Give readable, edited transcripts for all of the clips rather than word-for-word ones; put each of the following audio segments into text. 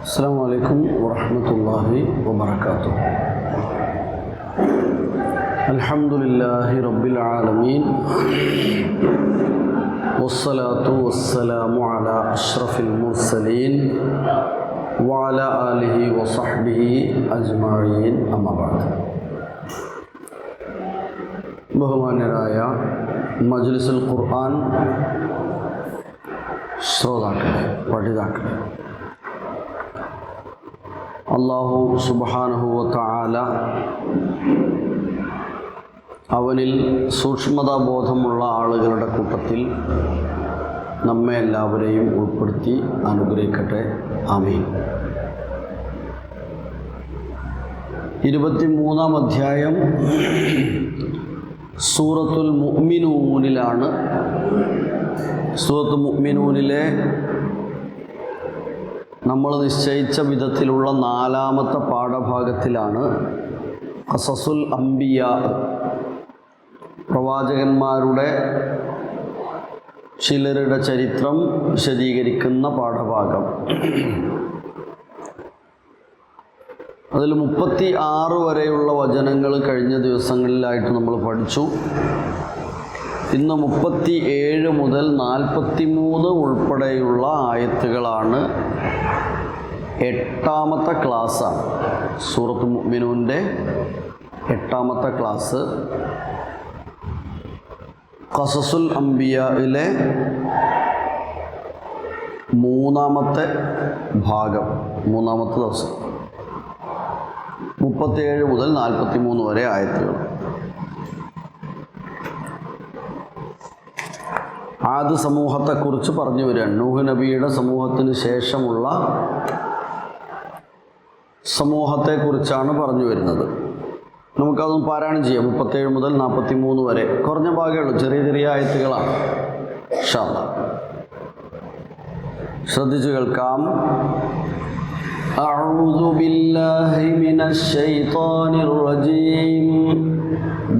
السلام عليكم ورحمة الله وبركاته. الحمد لله رب العالمين والصلاة والسلام على أشرف المرسلين وعلى آله وصحبه أجمعين أما بعد. ബഹുമാന്യരായ മജ്ലിസുൽ ഖുർആൻ ശ്രോതാക്കളെ, പഠിതാക്കളെ, അല്ലാഹു സുബ്ഹാനഹു വ തആല അവനിൽ സൂക്ഷ്മതാബോധമുള്ള ആളുകളുടെ കൂട്ടത്തിൽ നമ്മെ എല്ലാവരെയും ഉൾപ്പെടുത്തി അനുഗ്രഹിക്കട്ടെ. ആമീൻ. 23-ാം അധ്യായം സൂറത്തുൽ മുഅ്മിനൂനിലാണ്. സൂറത്തുൽ മുഅ്മിനൂനിലെ നമ്മൾ നിശ്ചയിച്ച വിധത്തിലുള്ള 4-ാമത്തെ പാഠഭാഗത്തിലാണ് ഖസസുൽ അംബിയാ, പ്രവാചകന്മാരുടെ ചിലരുടെ ചരിത്രം വിശദീകരിക്കുന്ന പാഠഭാഗം. അതിൽ 36 വരെയുള്ള വചനങ്ങൾ കഴിഞ്ഞ ദിവസങ്ങളിലായിട്ട് നമ്മൾ പഠിച്ചു. ഇന്ന് 37 മുതൽ 43 ഉൾപ്പെടെയുള്ള ആയത്തുകളാണ് 8-ാമത്തെ ക്ലാസ്സാണ്. സൂറത്ത് മുഅ്മിനൂൻ്റെ 8-ാമത്തെ ക്ലാസ്. ഖസസുൽ അംബിയായിലെ 3-ാമത്തെ ഭാഗം, 3-ാമത്തെ ദിവസം. 37 മുതൽ 43 വരെ ആയത്തുകൾ. ആദ് സമൂഹത്തെക്കുറിച്ച് പറഞ്ഞു വരികയാണ്. നൂഹ് നബിയുടെ സമൂഹത്തിന് ശേഷമുള്ള സമൂഹത്തെക്കുറിച്ചാണ് പറഞ്ഞു വരുന്നത്. നമുക്കതൊന്ന് പാരായണം ചെയ്യാം. 37 മുതൽ 43 വരെ. കുറഞ്ഞ ഭാഗമേ ഉള്ളൂ, ചെറിയ ചെറിയ ആയത്തുകളാണ്. ഇൻഷാ അല്ലാഹ് ശ്രദ്ധിച്ചു കേൾക്കാം. أعوذ بالله من الشيطان الرجيم.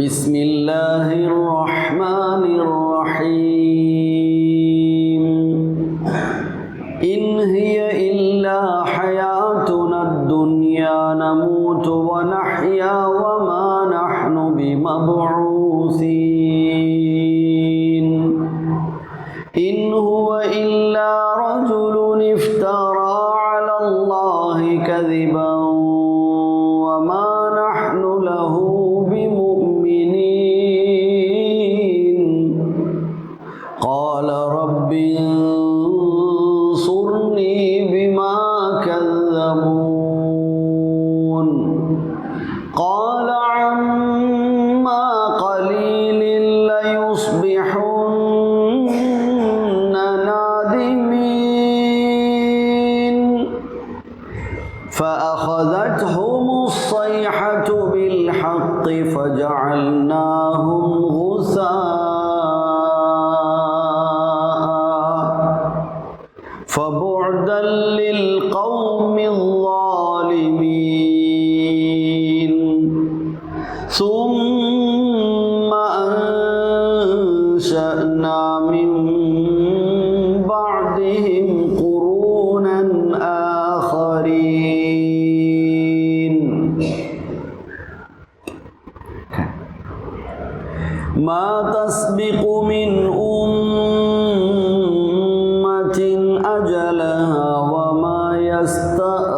بسم الله الرحمن الرحيم. إن هي إلا حياتنا الدنيا نموت ونحيا وما نحن بمبعوثين. إن هو إلا رجل افترى على الله كذبا وما نحن له بمؤمنين. قال رب انصرني بما كذبون. قال عما قليل ليصبحن نادمين. فأخذتهم الصيحة بالحق فجعلناهم غثاء. فبعدا للقوم الظالمين. ثم أنشأنا من بعدهم قرونا آخرين. ما تسبق من أمة أجلها وما يستأخرون.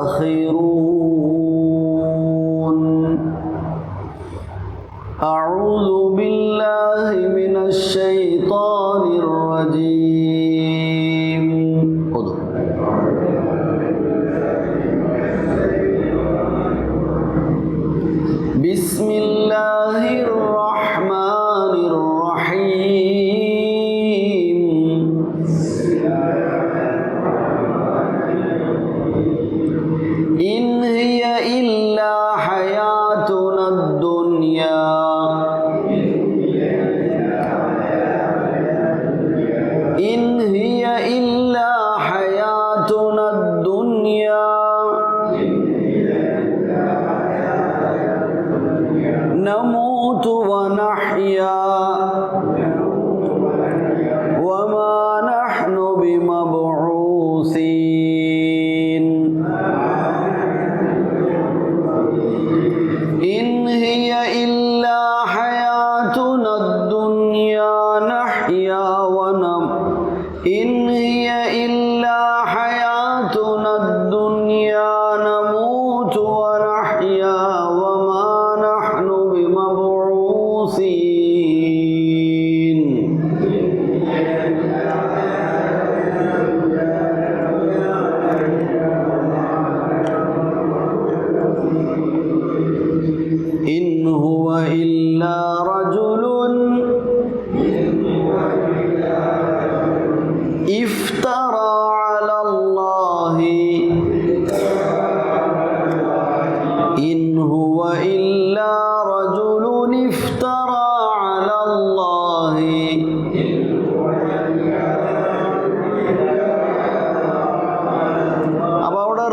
أعوذ بالله من الشيطان الرجيم. بسم الله الرحمن الرحيم. إن هي إلا حياتنا الدنيا إن هي إلا حياتنا الدنيا نموت ونحيا وما نحن بمبعوثين.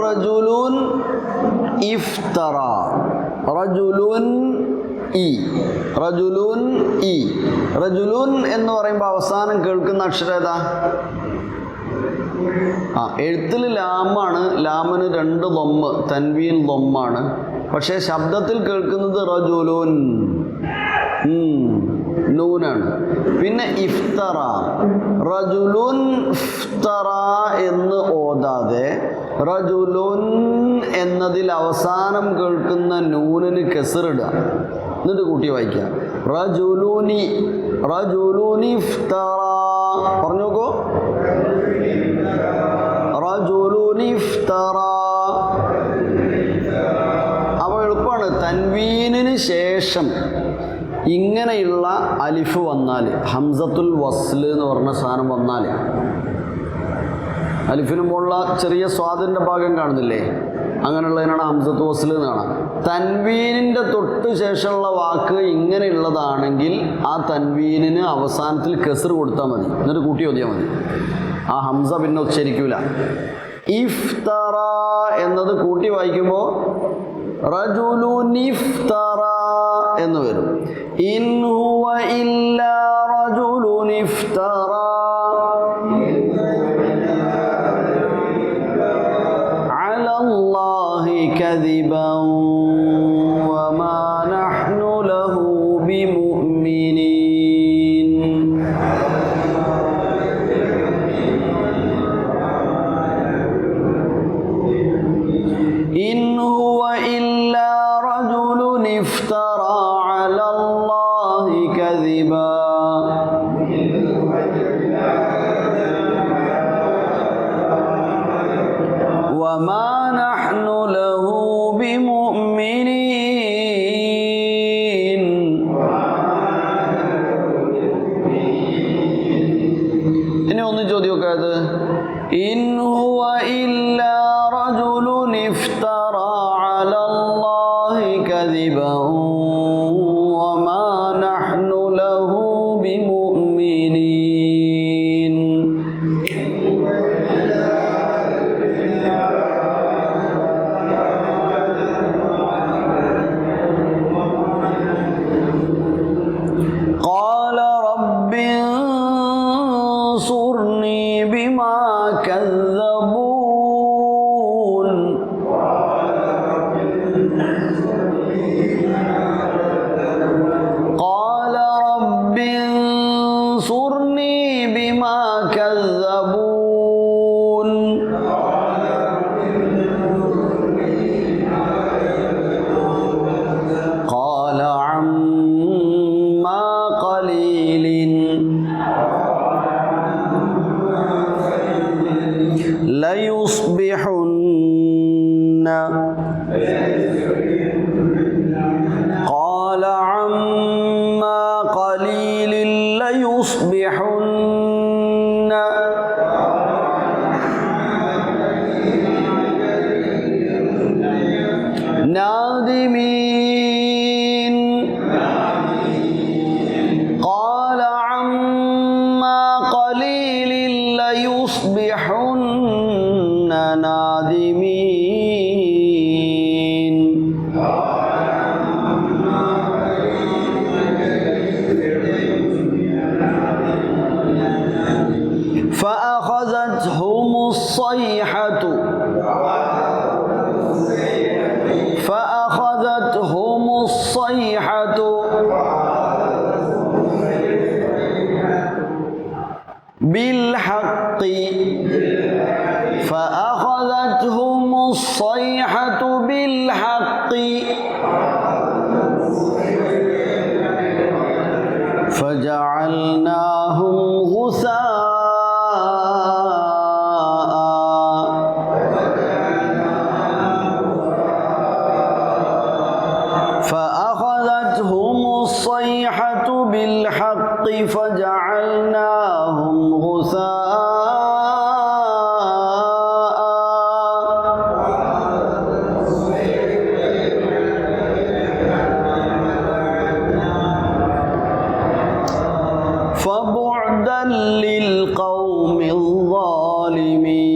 റജുലുൻ ഇഫ്തറ. റജുലുൻ ഇ, റജുലുൻ ഇ. റജുലുൻ എന്ന് പറയുമ്പോൾ അവസാനം കേൾക്കുന്ന അക്ഷരം ഏതാ? എഴുത്തിൽ ലാമാണ്. ലാമിന് 2 ലൊമ്മ്, തൻവീൻ ലൊമ്മാണ്. പക്ഷേ ശബ്ദത്തിൽ കേൾക്കുന്നത് റജുലുൻ, നൂനാണ്. പിന്നെ ഇഫ്തറ, റജുലുൻ ഇഫ്തറ എന്ന് ഓതാതെ റജുലുൻ എന്നതിൽ അവസാനം കേൾക്കുന്ന നൂനിന് കെസറിടുക, എന്നിട്ട് കൂട്ടി വായിക്കുക. റജുലുനി, റജുലുനി ഇഫ്തറ. പറഞ്ഞു നോക്കൂ. റജുലുനി ഇഫ്തറ. അപ്പോൾ എളുപ്പമാണ്. തൻവീനിന് ശേഷം ഇങ്ങനെയുള്ള അലിഫ് വന്നാൽ, ഹംസത്തുൽ വസ്ൽ എന്ന് പറഞ്ഞ സാധനം വന്നാൽ, അലിഫിന് മുകളിലുള്ള ചെറിയ സ്വാദിൻ്റെ ഭാഗം കാണുന്നില്ലേ, അങ്ങനെയുള്ളതിനാണ് ഹംസത്തുൽ വസ്ൽ എന്ന് കാണാം. തൻവീനിൻ്റെ തൊട്ട് ശേഷമുള്ള വാക്ക് ഇങ്ങനെയുള്ളതാണെങ്കിൽ ആ തൻവീനിന് അവസാനത്തിൽ കെസർ കൊടുത്താൽ മതി, എന്നിട്ട് കൂട്ടി ഓതിയാൽ മതി. ആ ഹംസ പിന്നെ ഉച്ചരിക്കൂല. ഇഫ്തറ എന്നത് കൂട്ടി വായിക്കുമ്പോൾ റജുലുൻ ഇഫ്തറ എന്ന് വരും. ഇൻ ഹുവ ഇല്ലാ റജുലുൻ ഇഫ്തറ അലല്ലാഹി കദിബൻ വമാ നഹ്നു ലഹു ബിമുഅ്മിനീൻ. ഇൻ ഹുവ ഇല്ലാ റജുലുൻ ഇഫ്തറ അലല്ലാഹി കദിബൻ വമാ നഹ്നു ലഹു ബിമുഅ്മിനീൻ. ഇനി ഒന്ന് ചോദ്യമൊക്കെ അത്. ഇൻ ഹുവ ഇല്ലാ റജുലുൻ ഇഫ്തറ അലല്ലാഹി കദിബൻ വമാ നഹ്നു ലഹു ബിമുഅ്മിനീൻ. قال رب انصرني بما كذبون. قال رب انصرني بما كذبون. قال عما قليل ليصبحن. قال عما قليل ليصبحن. نادمين. قال عما قليل ليصبحن نادمين. فأخذتهم الصيحة. فأخذتهم الصيحة بالحق. فأخذتهم الصيحة بالحق فجعلناهم غثاء. فأخذتهم الصيحة بالحق فجعلناهم غثاء. فبعدا للقوم الظالمين.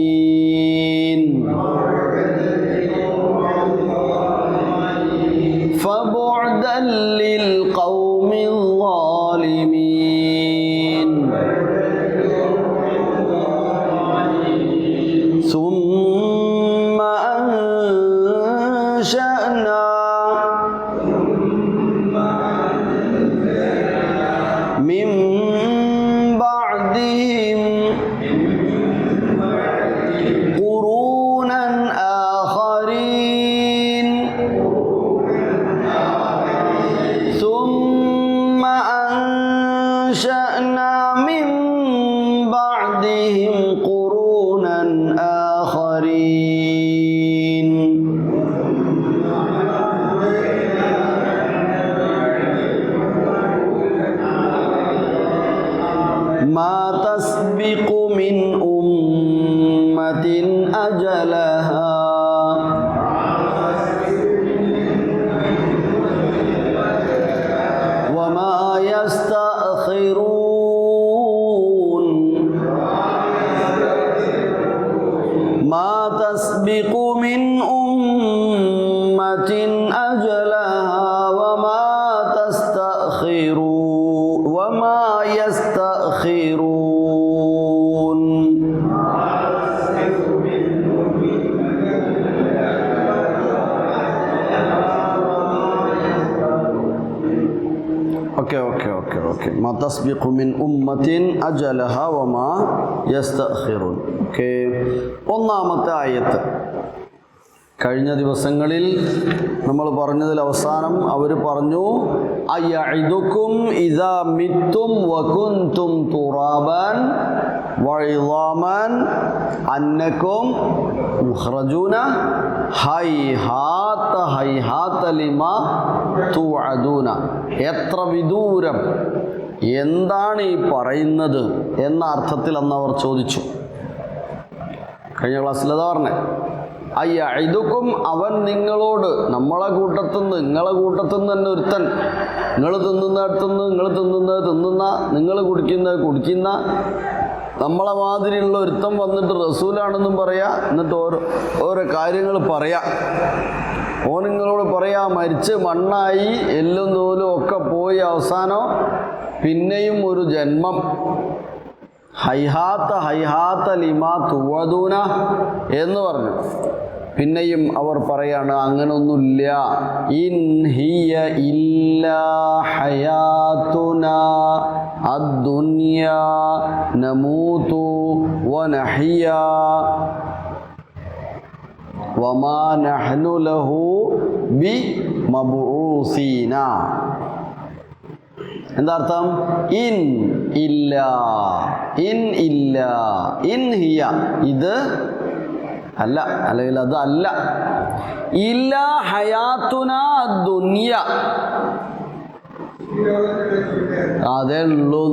തസ്ബിഖു മിൻ ഉമ്മത്തിൻ അജലഹാ വമാ യസ്തഖിറൂൻ. ഓക്കെ മാ തസ്ബിഖു മിൻ ഉമ്മത്തിൻ അജലഹ വമാ യസ്തഖിറൂൻ. ഓക്കെ, ഒന്നാമത്തെ ആയത്ത്. കഴിഞ്ഞ ദിവസങ്ങളിൽ നമ്മൾ പറഞ്ഞതിൽ അവസാനം അവർ പറഞ്ഞു, അയഇദുക്കും ഇദാ മിത്തും വകുൻതും തുറാബൻ വഇളാമൻ അന്നകും മുഖ്റജൂന ഹൈഹാത്ത ഹൈഹാത്ത ലിമാ തുഅദൂന. എത്ര വിദൂരം, എന്താണ് ഈ പറയുന്നത് എന്ന അർത്ഥത്തിൽ അന്ന് അവർ ചോദിച്ചു. കഴിഞ്ഞ ക്ലാസ്സിൽ അതാ പറഞ്ഞേ, അയ്യഇദുക്കും, അവൻ നിങ്ങളോട്, നമ്മളെ കൂട്ടത്തുനിന്ന്, നിങ്ങളെ കൂട്ടത്തുനിന്ന് തന്നെ ഒരുത്തൻ, നിങ്ങൾ തിന്നുന്നിടത്തുനിന്ന്, നിങ്ങൾ കുടിക്കുന്ന നമ്മളെ മാതിരിയുള്ള ഒരുത്തൻ വന്നിട്ട് റസൂലാണെന്നും പറയാ, എന്നിട്ട് ഓരോ കാര്യങ്ങൾ പറയാ. ഓ നിങ്ങളോട് പറയാ, മരിച്ച് മണ്ണായി എല്ലും തോലും ഒക്കെ പോയി അവസാനം പിന്നെയും ഒരു ജന്മം. ഹൈഹാത്ത ലിമാ തുവദൂന എന്ന് പറഞ്ഞു. പിന്നെയും അവർ പറയാണ്, അങ്ങനൊന്നുമില്ല. ഇൻ ഹിയ ഇല്ലാ ഹയാതുനാ അദ്ദുനിയാ നമൂതു വനഹ്യാ വമാ നഹ്നു ലഹു ബിമബ്ഊസീന. എന്താ അർത്ഥം? ഇൻ ഇല്ല, ഇൻ ഹിയ, ഇത് അല്ല, അല്ലെങ്കിൽ അത് അല്ല. ഇല്ല ഹയാത്തുന ദുനിയ, അതേ ഉള്ളൂ,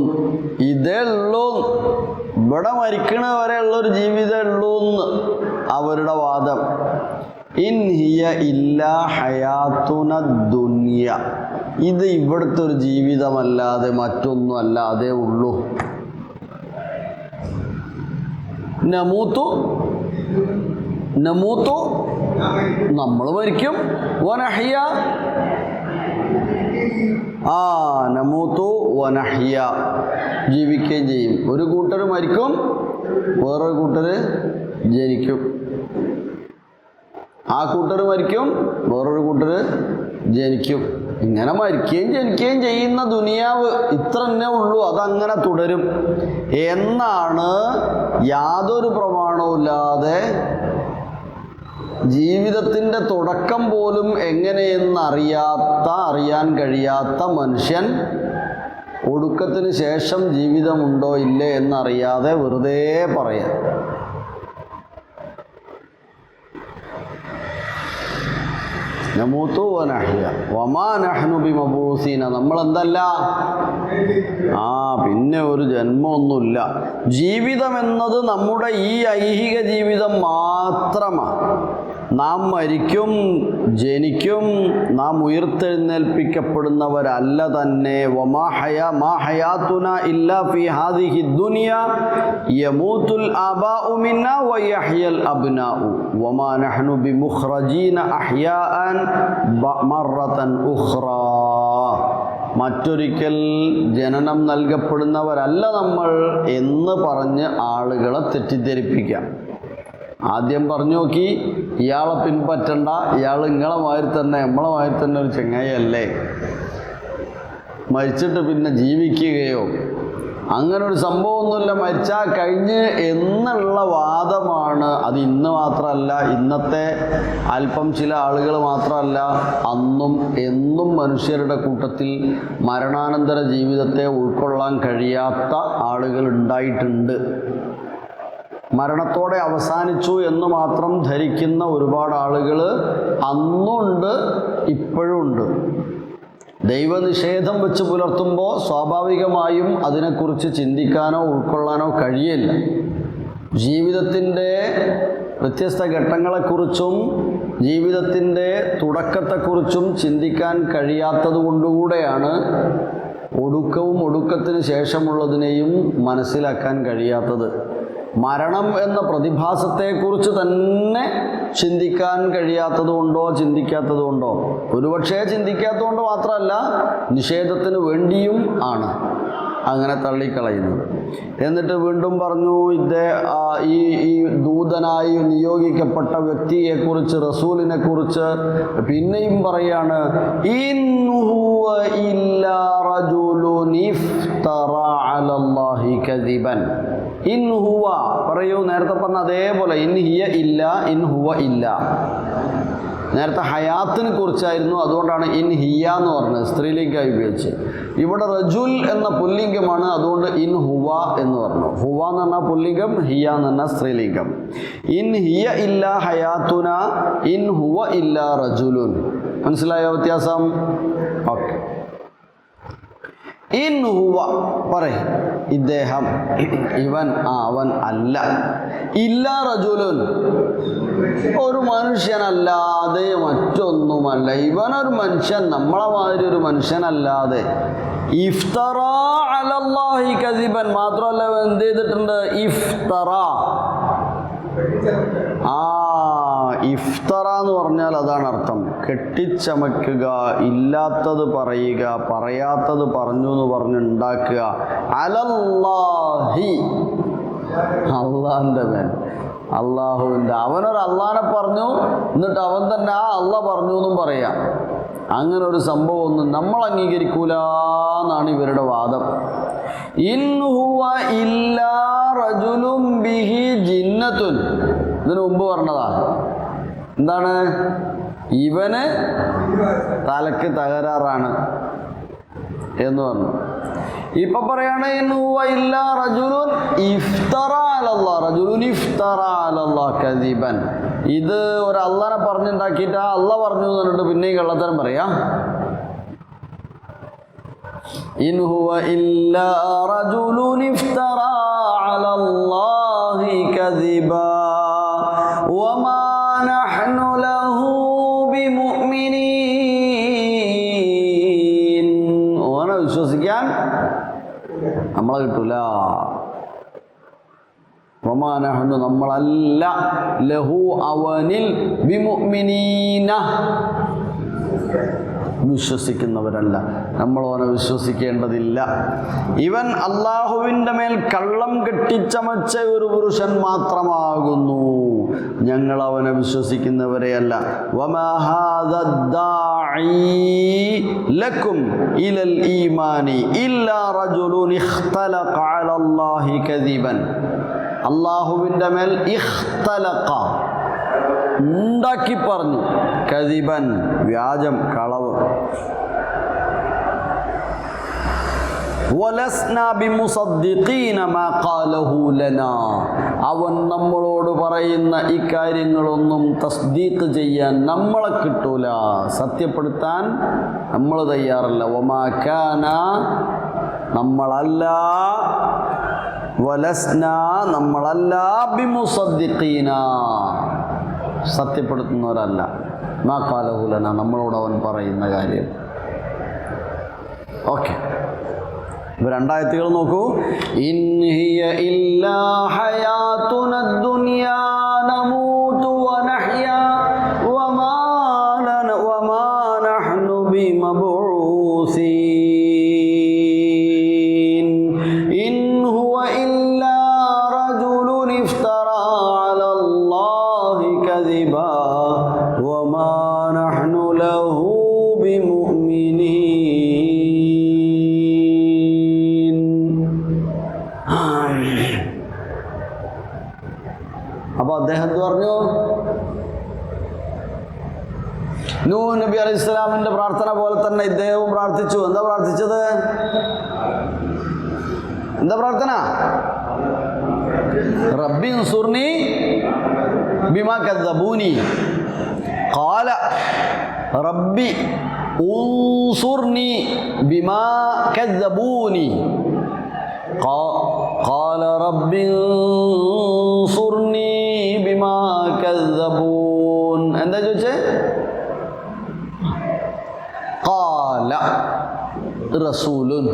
ഇതേ ഉള്ളൂ, ഇവിടെ മരിക്കണ വരെ ഉള്ളൊരു ജീവിതം ഉള്ളൂ എന്ന് അവരുടെ വാദം. ഇൻ ഹിയ ഇല്ലാ ഹയാത്തുന ദുനിയ, ഇത് ഇവിടുത്തെ ഒരു ജീവിതമല്ലാതെ മറ്റൊന്നും അല്ലാതെ ഉള്ളൂ. നമൂത്തു നമ്മൾ മരിക്കും, വനഹ്യ നമൂത്തു വനഹ്യ ജീവിക്കുകയും ചെയ്യും. ഒരു കൂട്ടർ മരിക്കും, വേറൊരു കൂട്ടർ ജനിക്കും. ആ കൂട്ടർ മരിക്കും, വേറൊരു കൂട്ടർ ജനിക്കും. ഇങ്ങനെ മരിക്കുകയും ജനിക്കുകയും ചെയ്യുന്ന ദുനിയാവ് ഇത്ര തന്നെ ഉള്ളൂ, അതങ്ങനെ തുടരും എന്നാണ് യാതൊരു പ്രമാണവുമില്ലാതെ ജീവിതത്തിൻ്റെ തുടക്കം പോലും എങ്ങനെയെന്ന് അറിയാൻ കഴിയാത്ത മനുഷ്യൻ ഒടുക്കത്തിന് ശേഷം ജീവിതമുണ്ടോ ഇല്ലേ എന്നറിയാതെ വെറുതെ പറയാം. നമൂത്തു വനഹ്യ വമാ നഹ്നു ബിമബൂസീന, നമ്മളെന്തല്ല, പിന്നെ ഒരു ജന്മമൊന്നുമില്ല. ജീവിതം എന്നത് നമ്മുടെ ഈ ഐഹിക ജീവിതം മാത്രമാണ്. നാം മരിക്കും, ജനിക്കും, നാം ഉയർത്തെഴുന്നേൽപ്പിക്കപ്പെടുന്നവരല്ല തന്നെ. വമാ ഹയാതുന ഇല്ലാ ഫീ ഹാദിഹി ദുനിയ യമൂതുൽ ആബാഉ മിന്നാ വയഹ്യൽ അബ്നാഉ വമാ നഹ്നു ബിമുഖ്റജീന അഹ്യാഅൻ മറത്തൻ ഉഖ്റാ. മറ്റൊരിക്കൽ ജനനം നൽകപ്പെടുന്നവരല്ല നമ്മൾ എന്ന് പറഞ്ഞ് ആളുകളെ തെറ്റിദ്ധരിപ്പിക്കാം. ആദ്യം പറഞ്ഞു നോക്കി, ഇയാളെ പിൻപറ്റണ്ട, ഇയാൾ നിങ്ങളെ മാതിരി തന്നെ നമ്മളെ മാതിരി തന്നെ ഒരു ചങ്ങായിയല്ലേ, മരിച്ചിട്ട് പിന്നെ ജീവിക്കുകയോ അങ്ങനെ ഒരു സംഭവമൊന്നുമില്ല, മരിച്ചാൽ കഴിഞ്ഞ് എന്നുള്ള വാദമാണ്. അത് ഇന്ന് മാത്രമല്ല, ഇന്നത്തെ അല്പം ചില ആളുകൾ മാത്രമല്ല, അന്നും എന്നും മനുഷ്യരുടെ കൂട്ടത്തിൽ മരണാനന്തര ജീവിതത്തെ ഉൾക്കൊള്ളാൻ കഴിയാത്ത ആളുകൾ ഉണ്ടായിട്ടുണ്ട്. മരണത്തോടെ അവസാനിച്ചു എന്ന് മാത്രം ധരിക്കുന്ന ഒരുപാട് ആളുകൾ അന്നുണ്ട്, ഇപ്പോഴും ഉണ്ട്. ദൈവനിഷേധം വെച്ച് പുലർത്തുമ്പോൾ സ്വാഭാവികമായും അതിനെക്കുറിച്ച് ചിന്തിക്കാനോ ഉൾക്കൊള്ളാനോ കഴിയില്ല. ജീവിതത്തിൻ്റെ വ്യത്യസ്ത ഘട്ടങ്ങളെക്കുറിച്ചും ജീവിതത്തിൻ്റെ തുടക്കത്തെക്കുറിച്ചും ചിന്തിക്കാൻ കഴിയാത്തത് കൊണ്ടുകൂടെയാണ് ഒടുക്കവും ഒടുക്കത്തിന് ശേഷമുള്ളതിനെയും മനസ്സിലാക്കാൻ കഴിയാത്തത്. മരണം എന്ന പ്രതിഭാസത്തെക്കുറിച്ച് തന്നെ ചിന്തിക്കാൻ കഴിയാത്തതുകൊണ്ടോ ചിന്തിക്കാത്തതുകൊണ്ടോ, ഒരുപക്ഷേ ചിന്തിക്കാത്തതുകൊണ്ട് മാത്രമല്ല, നിഷേധത്തിന് വേണ്ടിയും ആണ് അങ്ങനെ തള്ളിക്കളയുന്നത്. എന്നിട്ട് വീണ്ടും പറഞ്ഞു, ഈ ദൂതനായി നിയോഗിക്കപ്പെട്ട വ്യക്തിയെക്കുറിച്ച്, റസൂലിനെ കുറിച്ച് പിന്നെയും പറയാണ്, ഇൻ ഹുവ ഇല്ലാ റജുലുൻ ഇഫ്തറ അലല്ലാഹി കദിബൻ. ഇൻ ഹുവ പറയൂ, നേരത്തെ പറഞ്ഞ അതേപോലെ ഇൻ ഹിയ ഇല്ല, ഇൻ ഹുവ ഇല്ല. നേരത്തെ ഹയാത്തിനെ കുറിച്ചായിരുന്നു, അതുകൊണ്ടാണ് ഇൻ ഹിയ എന്ന് പറഞ്ഞത്, സ്ത്രീലിംഗമായി ഉപയോഗിച്ച്. ഇവിടെ റജുൽ എന്ന പുല്ലിംഗമാണ്, അതുകൊണ്ട് ഇൻ ഹുവ എന്ന് പറഞ്ഞു. ഹുവ എന്ന് പറഞ്ഞാൽ പുല്ലിംഗം, ഹിയ എന്ന് പറഞ്ഞാൽ സ്ത്രീലിംഗം. ഇൻ ഹിയ ഇല്ല ഹയാത്തുന, ഇൻ ഹുവ ഇല്ല റജുലുൻ. മനസ്സിലായോ വ്യത്യാസം? ഓക്കെ. ഇൻ ഹുവ പറയും, ഇദ്ദേഹം, ഇവൻ, അവൻ അല്ല. ഇല്ല റജുലുൻ, ഒരു മനുഷ്യനല്ലാതെ മറ്റൊന്നുമല്ല. ഇവനൊരു മനുഷ്യൻ, നമ്മളെ മാതിരി ഒരു മനുഷ്യനല്ലാതെ. ഇഫ്തറ അലല്ലാഹി കദിബൻ, മാത്രമല്ല എന്ത് ചെയ്തിട്ടുണ്ട്? ഇഫ്തറ. ഇഫ്തറ എന്ന് പറഞ്ഞാൽ അതാണ് അർത്ഥം, കെട്ടിച്ചമയ്ക്കുക, ഇല്ലാത്തത് പറയുക, പറയാത്തത് പറഞ്ഞു എന്ന് പറഞ്ഞുണ്ടാക്കുക. അലല്ലാഹി, അള്ളാഹിൻ്റെ മേൽ, അള്ളാഹുവിൻ്റെ. അവനൊരു അള്ളാഹിനെ പറഞ്ഞു, എന്നിട്ട് അവൻ തന്നെ ആ അള്ളാഹ് പറഞ്ഞു എന്നും പറയാം. അങ്ങനെ ഒരു സംഭവമൊന്നും നമ്മൾ അംഗീകരിക്കൂല എന്നാണ് ഇവരുടെ വാദം. ഇൻ ഹുവ ഇല്ലാ റജുലുൻ ബിഹി ജിന്നത്തുൻ. ഇതിനു മുമ്പ് പറഞ്ഞതാ. എന്താണ്? ഇവന് തലക്ക് തകരാറാണ് എന്ന് പറഞ്ഞു. ഇപ്പൊ പറയാണ് ഇൻ ഹുവ ഇല്ലാ റജുലുൻ ഇഫ്തറ അലല്ലാഹ്, റജുലുൻ ഇഫ്തറ അലല്ലാഹ് കദിബൻ. ഇത് ഒരു അള്ളാനെ പറഞ്ഞുണ്ടാക്കിയിട്ട് ആ അള്ളാഹ് പറഞ്ഞു എന്ന് പറഞ്ഞിട്ട് പിന്നെയും കള്ളത്തരം പറയാം. ഇൻ ഹുവ ഇല്ലാ റജുലുൻ ഇഫ്തറ അലല്ലാഹി കദിബാ വമാ നഹ്നു ലഹു ബിമുഅ്മിനീൻ. ഓനെ വിശ്വസിക്കാൻ നമ്മളെ കിട്ടൂല. വമാ നഹ്നു, നമ്മളല്ല, ലഹു അവനിൽ, ബിമുഅ്മിനീന, വിശ്വസിക്കുന്നവരല്ല. നമ്മൾ അവനെ വിശ്വസിക്കേണ്ടതില്ല. ഇവൻ അള്ളാഹുവിൻ്റെ മേൽ കള്ളം കെട്ടിച്ചമച്ച ഒരു പുരുഷൻ മാത്രമാകുന്നു, ഞങ്ങൾ അവനെ വിശ്വസിക്കുന്നവരെയല്ല. വമാ ഹാദാ ദാഇ ലക്കും ഇലൽ ഈമാനി ഇല്ലാ റജുലുൻ ഇഖ്തലഖ അലല്ലാഹി കദിബൻ. അള്ളാഹുവിൻ്റെ മേൽ ഇഖ്തലഖ, ഉണ്ടാക്കി പറഞ്ഞു, കദിബൻ, വ്യാജം, കളവ്. വലസ്നാ ബിമുസദ്ദിഖീന മാ ഖാലഹു ലനാ, അവൻ നമ്മളോട് പറയുന്ന ഇക്കാര്യങ്ങളൊന്നും തസ്ദീഖ് ചെയ്യാൻ നമ്മളെ കിട്ടൂല, സത്യപ്പെടുത്താൻ നമ്മൾ തയ്യാറല്ല. വമാ കാന, നമ്മളല്ല, വലസ്നാ, നമ്മളല്ല, ബിമുസദ്ദിഖീന, സത്യപ്പെടുത്തുന്നവരല്ല, മാ ഖാലഹു ലനാ, നമ്മളോട് അവൻ പറയുന്ന കാര്യം. ഓക്കെ, ഇപ്പോൾ രണ്ടായത്തുകൾ നോക്കൂ. ഇൻ ഹിയ ഇല്ലാ ഹയാതുന ദുനിയാ നമൂതു വനഹ്യാ വമാ നഹ്നു ബിമബ്ഊസീൻ. ഇൻ ഹുവ ഇല്ലാ റജുലുൻ ഇഫ്തറ അലല്ലാഹി കദിബാ വമാ നഹ്നു ലഹു ബിമുഅ്മിനീൻ. അപ്പൊ അദ്ദേഹം എന്ത് പറഞ്ഞു? നൂഹ് നബി അലൈഹി സ്വലാമിന്റെ പ്രാർത്ഥന പോലെ തന്നെ ഇദ്ദേഹവും പ്രാർത്ഥിച്ചു. എന്താ പ്രാർത്ഥിച്ചത്? എന്താ പ്രാർത്ഥന? റബ്ബി ഉൻസുർനി ബിമാ കദ്ദബൂനി. ഖാല റബ്ബി ഉൻസുർനി ബിമാ കദ്ദബൂനി. ഖാല റബ്ബി ഉൻസുർനി ബിമാ കദ്ദബൂൻ. എന്താ ചോദിച്ചേ? ഖാല റസൂലുൻ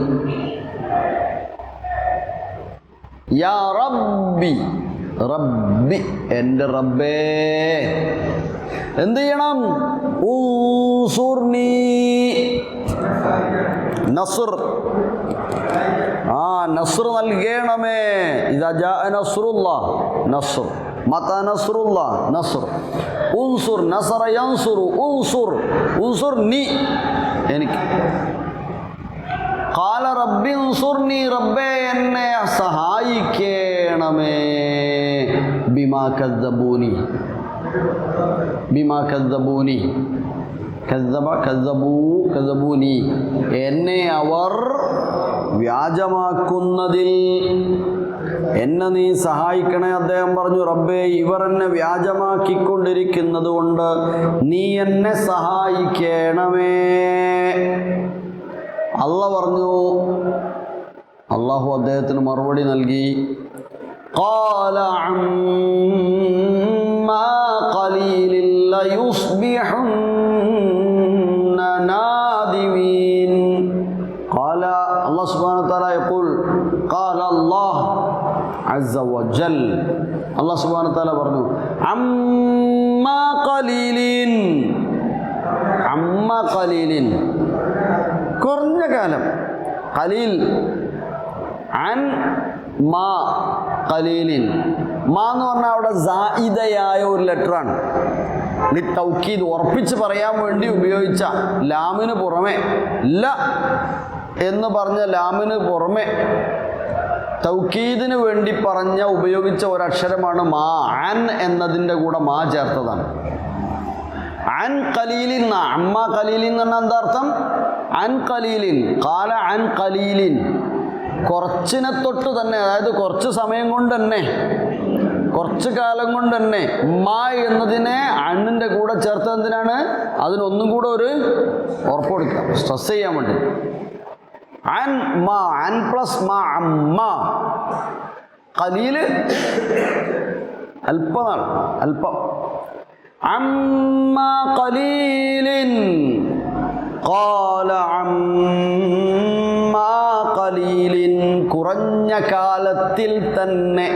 യാ റബ്ബി റബ്ബി എൻ്റെ റബ്ബേ എന്ത് ചെയ്യണം? ഉൻസുർനി നസ്ർ, നസ്ർ നൽകണമേ. ഇദാ ജാഅ നസ്റുല്ലാഹ് നസ്ർ, മതാ നസ്റുല്ലാഹ് നസ്ർ. ഉൻസുർ നസറ യൻസുറു ഉൻസുർ, ഉൻസുർനി എനിക്ക്. ഖാല റബ്ബി ഉൻസുർനി, റബ്ബേ എന്നെ സഹായിക്കണമേ. ബിമാ കദ്ദബൂനി, ബിമാ കദ്ദബൂനി, കദ്ദബ കദ്ദബൂ കദ്ദബൂനി, എന്നെ അവർ വ്യാജമാക്കുന്നതിൽ എന്നെ നീ സഹായിക്കണേ. അദ്ദേഹം പറഞ്ഞു, റബ്ബേ ഇവർ എന്നെ വ്യാജമാക്കിക്കൊണ്ടിരിക്കുന്നത് കൊണ്ട് നീ എന്നെ സഹായിക്കണമേ. അല്ലാഹു പറഞ്ഞു, അള്ളാഹു അദ്ദേഹത്തിന് മറുപടി നൽകി, ഖാല അമ്മാ ഖലീലിൻ ലയുസ്ബിഹുന്ന നാദിമീൻ. ഖാല അല്ലാഹു സുബ്ഹാനഹു വ തആല യഖൂൽ, ഖാല അല്ലാഹ് അസ്സ വജൽ, അല്ലാഹു സുബ്ഹാനഹു വ തആല പറഞ്ഞു, അമ്മാ ഖലീലിൻ, അമ്മാ ഖലീലിൻ കുറഞ്ഞ കാലം, ഖലീൽ അൻ മാ ഖലീലിൻ. മാ എന്ന് പറഞ്ഞാൽ അവിടെ സായിദയായ ഒരു ലെറ്ററാണ്. തൗക്കീദ് ഉറപ്പിച്ച് പറയാൻ വേണ്ടി ഉപയോഗിച്ച ലാമിന് പുറമെ, ല എന്ന് പറഞ്ഞ ലാമിന് പുറമെ തൗക്കീദിന് വേണ്ടി ഉപയോഗിച്ച ഒരക്ഷരമാണ് മാ. അൻ എന്നതിൻ്റെ കൂടെ മാ ചേർത്തതാണ്. അൻ ഖലീലിൻ, അമ്മ ഖലീലിൻ എന്ന് പറഞ്ഞാൽ എന്താ അർത്ഥം? അൻ ഖലീലിൻ, ഖാല അൻ ഖലീലിൻ, കുറച്ചിനെ തൊട്ട് തന്നെ, അതായത് കുറച്ച് സമയം കൊണ്ട് തന്നെ, കുറച്ച് കാലം കൊണ്ട് തന്നെ. മാ എന്നതിനെ അണ്ണിൻ്റെ കൂടെ ചേർത്തത് എന്തിനാണ്? അതിനൊന്നും കൂടെ ഒരു ഉറപ്പ് കൊടുക്കുക, സ്ട്രെസ് ചെയ്യാൻ വേണ്ടി. അൻ മാ, അൻ പ്ലസ് മാ, അമ്മ. ഖലീൽ അല്പനാൾ, അല്പം. അമ്മാ ഖലീലിൻ, ഖാല അമ്മാ ഖലീലിൻ, കുറഞ്ഞ കാലത്തിൽ തന്നെ.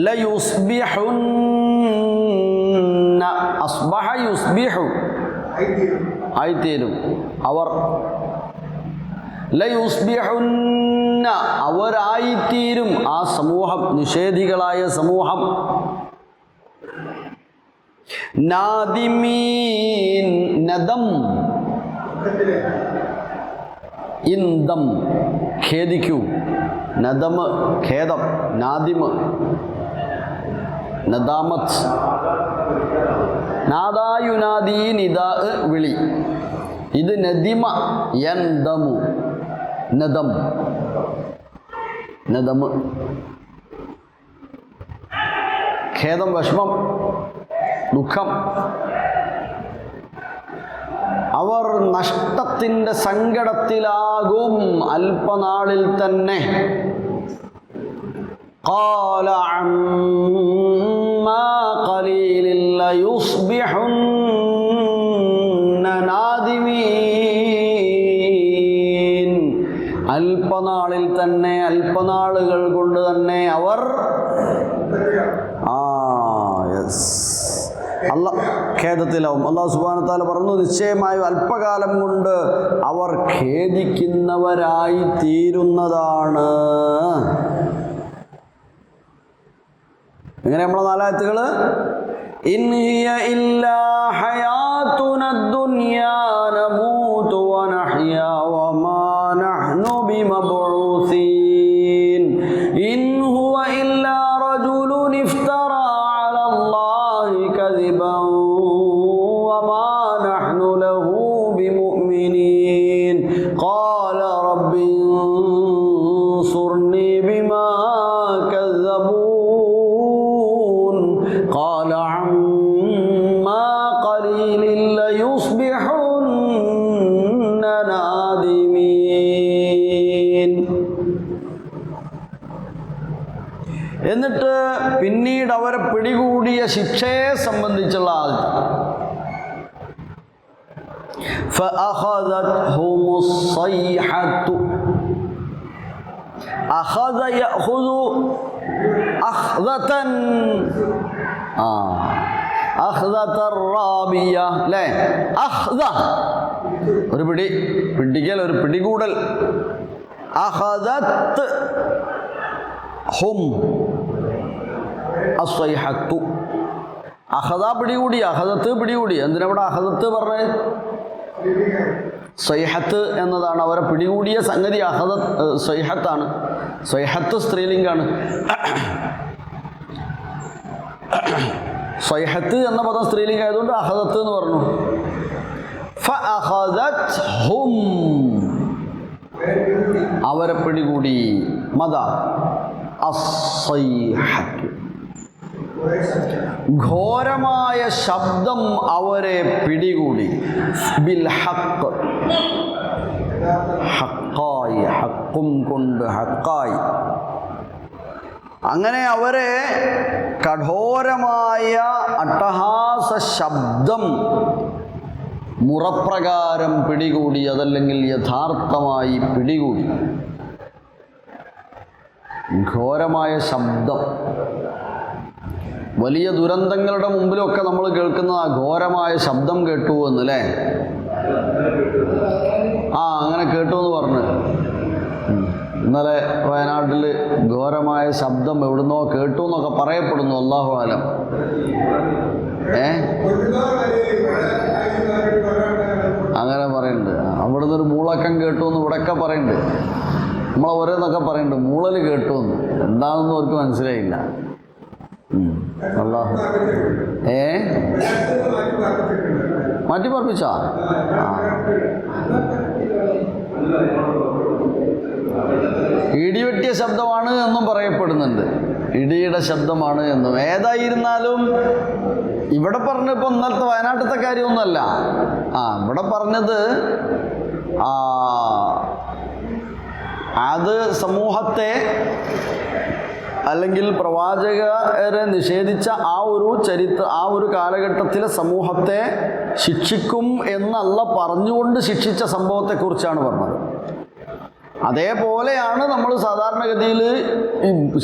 ലയുസ്ബിഹുന്ന, അസ്ബഹ യുസ്ബിഹു, ആയിത്തീരും അവർ. ലയുസ്ബിഹുന്ന, അവരായിത്തീരും ആ സമൂഹം, നിഷേധികളായ സമൂഹം. നാദിമീൻ, നദം, ഇന്തം, ഖേദിക്കൂ. നദമ് ഖേദം, നാദിമ് നദാമത്ത്. നാദായുനാദീ, നിദാ വിളി. ഇത് നദിമ യന്തമു, നദം, നദമ് ഖേദം, വിഷമം, ദുഃഖം. അവർ നഷ്ടത്തിൻ്റെ സങ്കടത്തിലാകും അല്പനാളിൽ തന്നെ. ഖാല അമ്മാ ഖലീലിൻ ലയുസ്ബിഹുന്ന നാദിമീൻ, അല്പനാളിൽ തന്നെ, അല്പനാളുകൾ കൊണ്ട് തന്നെ അവർ ഖേദത്തിലാവും. അല്ലാഹു സുബ്ഹാനഹു വ തആല പറഞ്ഞു, നിശ്ചയമായും അല്പകാലം കൊണ്ട് അവർ ഖേദിക്കുന്നവരായി തീരുന്നതാണ്. ഇങ്ങനെ നമ്മളെ നാലായത്തുകൾ, ഇൻ ഹിയ ഇല്ലാ ഹയാതുന ദുനിയാ നമൂതു വ നഹ്യാ വമാ നഹ്നു ബിമബ്ഊസീൻ. ഇൻ ഹുവ ഇല്ലാ റജുലുൻ ഇഫ്തറാ അലല്ലാഹി കദിബൻ വമാ നഹ്നു ലഹു ബിമുഅ്മിനീൻ. ഖാല റബ്ബി ഇൻസുർനി ബിമാ കദ്ദബൂൻ. ഖാല അമ്മാ ഖലീലിൻ ലയുസ്ബിഹുന്ന നാദിമീൻ. എന്നിട്ട് പിന്നീട് അവരെ പിടികൂടിയ ശിക്ഷയെ സംബന്ധിച്ചുള്ള فأخذتهم الصيحة. أخذ يأخذ അഖ്ദതൻ. അഖ്ദതർ റാബിയ അല്ലേ? അഖ്ദ ഒരു പിടി, പിടിക്കൽ, ഒരു പിടികൂടൽ. അഖദത് ഹും അസ്സൈഹത്തു. അഖദ പിടികൂടി, അഖദത്ത് പിടികൂടി. എന്തിനാ ഇവിടെ അഖദത്ത് പറഞ്ഞത്? സൈഹത്ത് എന്നതാണ് അവരെ പിടികൂടിയ സംഗതി. അഖദത്ത് സൈഹത്താണ്. സൈഹത്ത് സ്ത്രീലിംഗാണ്. സൈഹത്ത് എന്ന പദം സ്ത്രീലിംഗം ആയതുകൊണ്ട് അഖദത്ത് എന്ന് പറഞ്ഞു. ഫഅഖദത്ഹും അവരെ പിടികൂടി. മദ അസ്സൈഹത്ത് ഘോരമായ ശബ്ദം അവരെ പിടികൂടി. ബിൽ ഹഖ് ഹഖായി, ഹക്കും കൊണ്ട് ഹക്കായി. അങ്ങനെ അവരെ കഠോരമായ അട്ടഹാസ ശബ്ദം മുറപ്രകാരം പിടികൂടി, അതല്ലെങ്കിൽ യഥാർത്ഥമായി പിടികൂടി. ഘോരമായ ശബ്ദം. വലിയ ദുരന്തങ്ങളുടെ മുമ്പിലൊക്കെ നമ്മൾ കേൾക്കുന്ന ആ ഘോരമായ ശബ്ദം കേട്ടു എന്നല്ലേ? അങ്ങനെ കേട്ടു എന്ന് പറഞ്ഞു. ഇന്നലെ വയനാട്ടിൽ ഘോരമായ ശബ്ദം എവിടുന്നോ കേട്ടു എന്നൊക്കെ പറയപ്പെടുന്നു. അല്ലാഹു ആലം. അങ്ങനെ പറയുന്നുണ്ട്. അവിടുന്ന് ഒരു മൂളക്കം കേട്ടു എന്ന് ഇവിടെയൊക്കെ പറയുന്നുണ്ട്. നമ്മൾ ഓരോന്നൊക്കെ പറയുന്നുണ്ട്. മൂളൽ കേട്ടു എന്ന് എന്താണെന്ന് അവർക്ക് മനസ്സിലായില്ല. അല്ലാഹു മാറ്റി പറപ്പിച്ചാ? ഇടിവെട്ടിയ ശബ്ദമാണ് എന്നും പറയപ്പെടുന്നുണ്ട്. ഇടിയുടെ ശബ്ദമാണ് എന്നും. ഏതായിരുന്നാലും ഇവിടെ പറഞ്ഞപ്പോൾ ഇന്നലത്തെ വയനാട്ടിലത്തെ കാര്യമൊന്നുമല്ല. ഇവിടെ പറഞ്ഞത് അത് സമൂഹത്തെ അല്ലെങ്കിൽ പ്രവാചകരെ നിഷേധിച്ച ആ ഒരു കാലഘട്ടത്തിലെ സമൂഹത്തെ ശിക്ഷിക്കും എന്നല്ല പറഞ്ഞുകൊണ്ട് ശിക്ഷിച്ച സംഭവത്തെക്കുറിച്ചാണ് പറഞ്ഞത്. അതേപോലെയാണ് നമ്മൾ സാധാരണഗതിയിൽ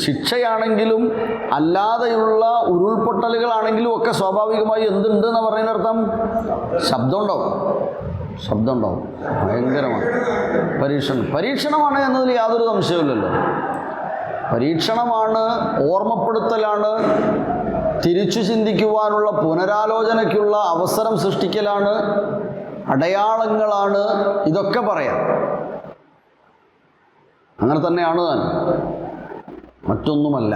ശിക്ഷയാണെങ്കിലും അല്ലാതെയുള്ള ഉരുൾപൊട്ടലുകളാണെങ്കിലും ഒക്കെ സ്വാഭാവികമായി എന്തുണ്ട് എന്ന് പറയുന്നർത്ഥം ശബ്ദം ഉണ്ടാവും. ഭയങ്കരമാണ്. പരീക്ഷണമാണ് എന്നതിൽ യാതൊരു സംശയമില്ലല്ലോ. പരീക്ഷണമാണ്, ഓർമ്മപ്പെടുത്തലാണ്, തിരിച്ചു ചിന്തിക്കുവാനുള്ള പുനരാലോചനയ്ക്കുള്ള അവസരം സൃഷ്ടിക്കലാണ്, അടയാളങ്ങളാണ്. ഇതൊക്കെ പറയാം. അങ്ങനെ തന്നെയാണ് താൻ, മറ്റൊന്നുമല്ല.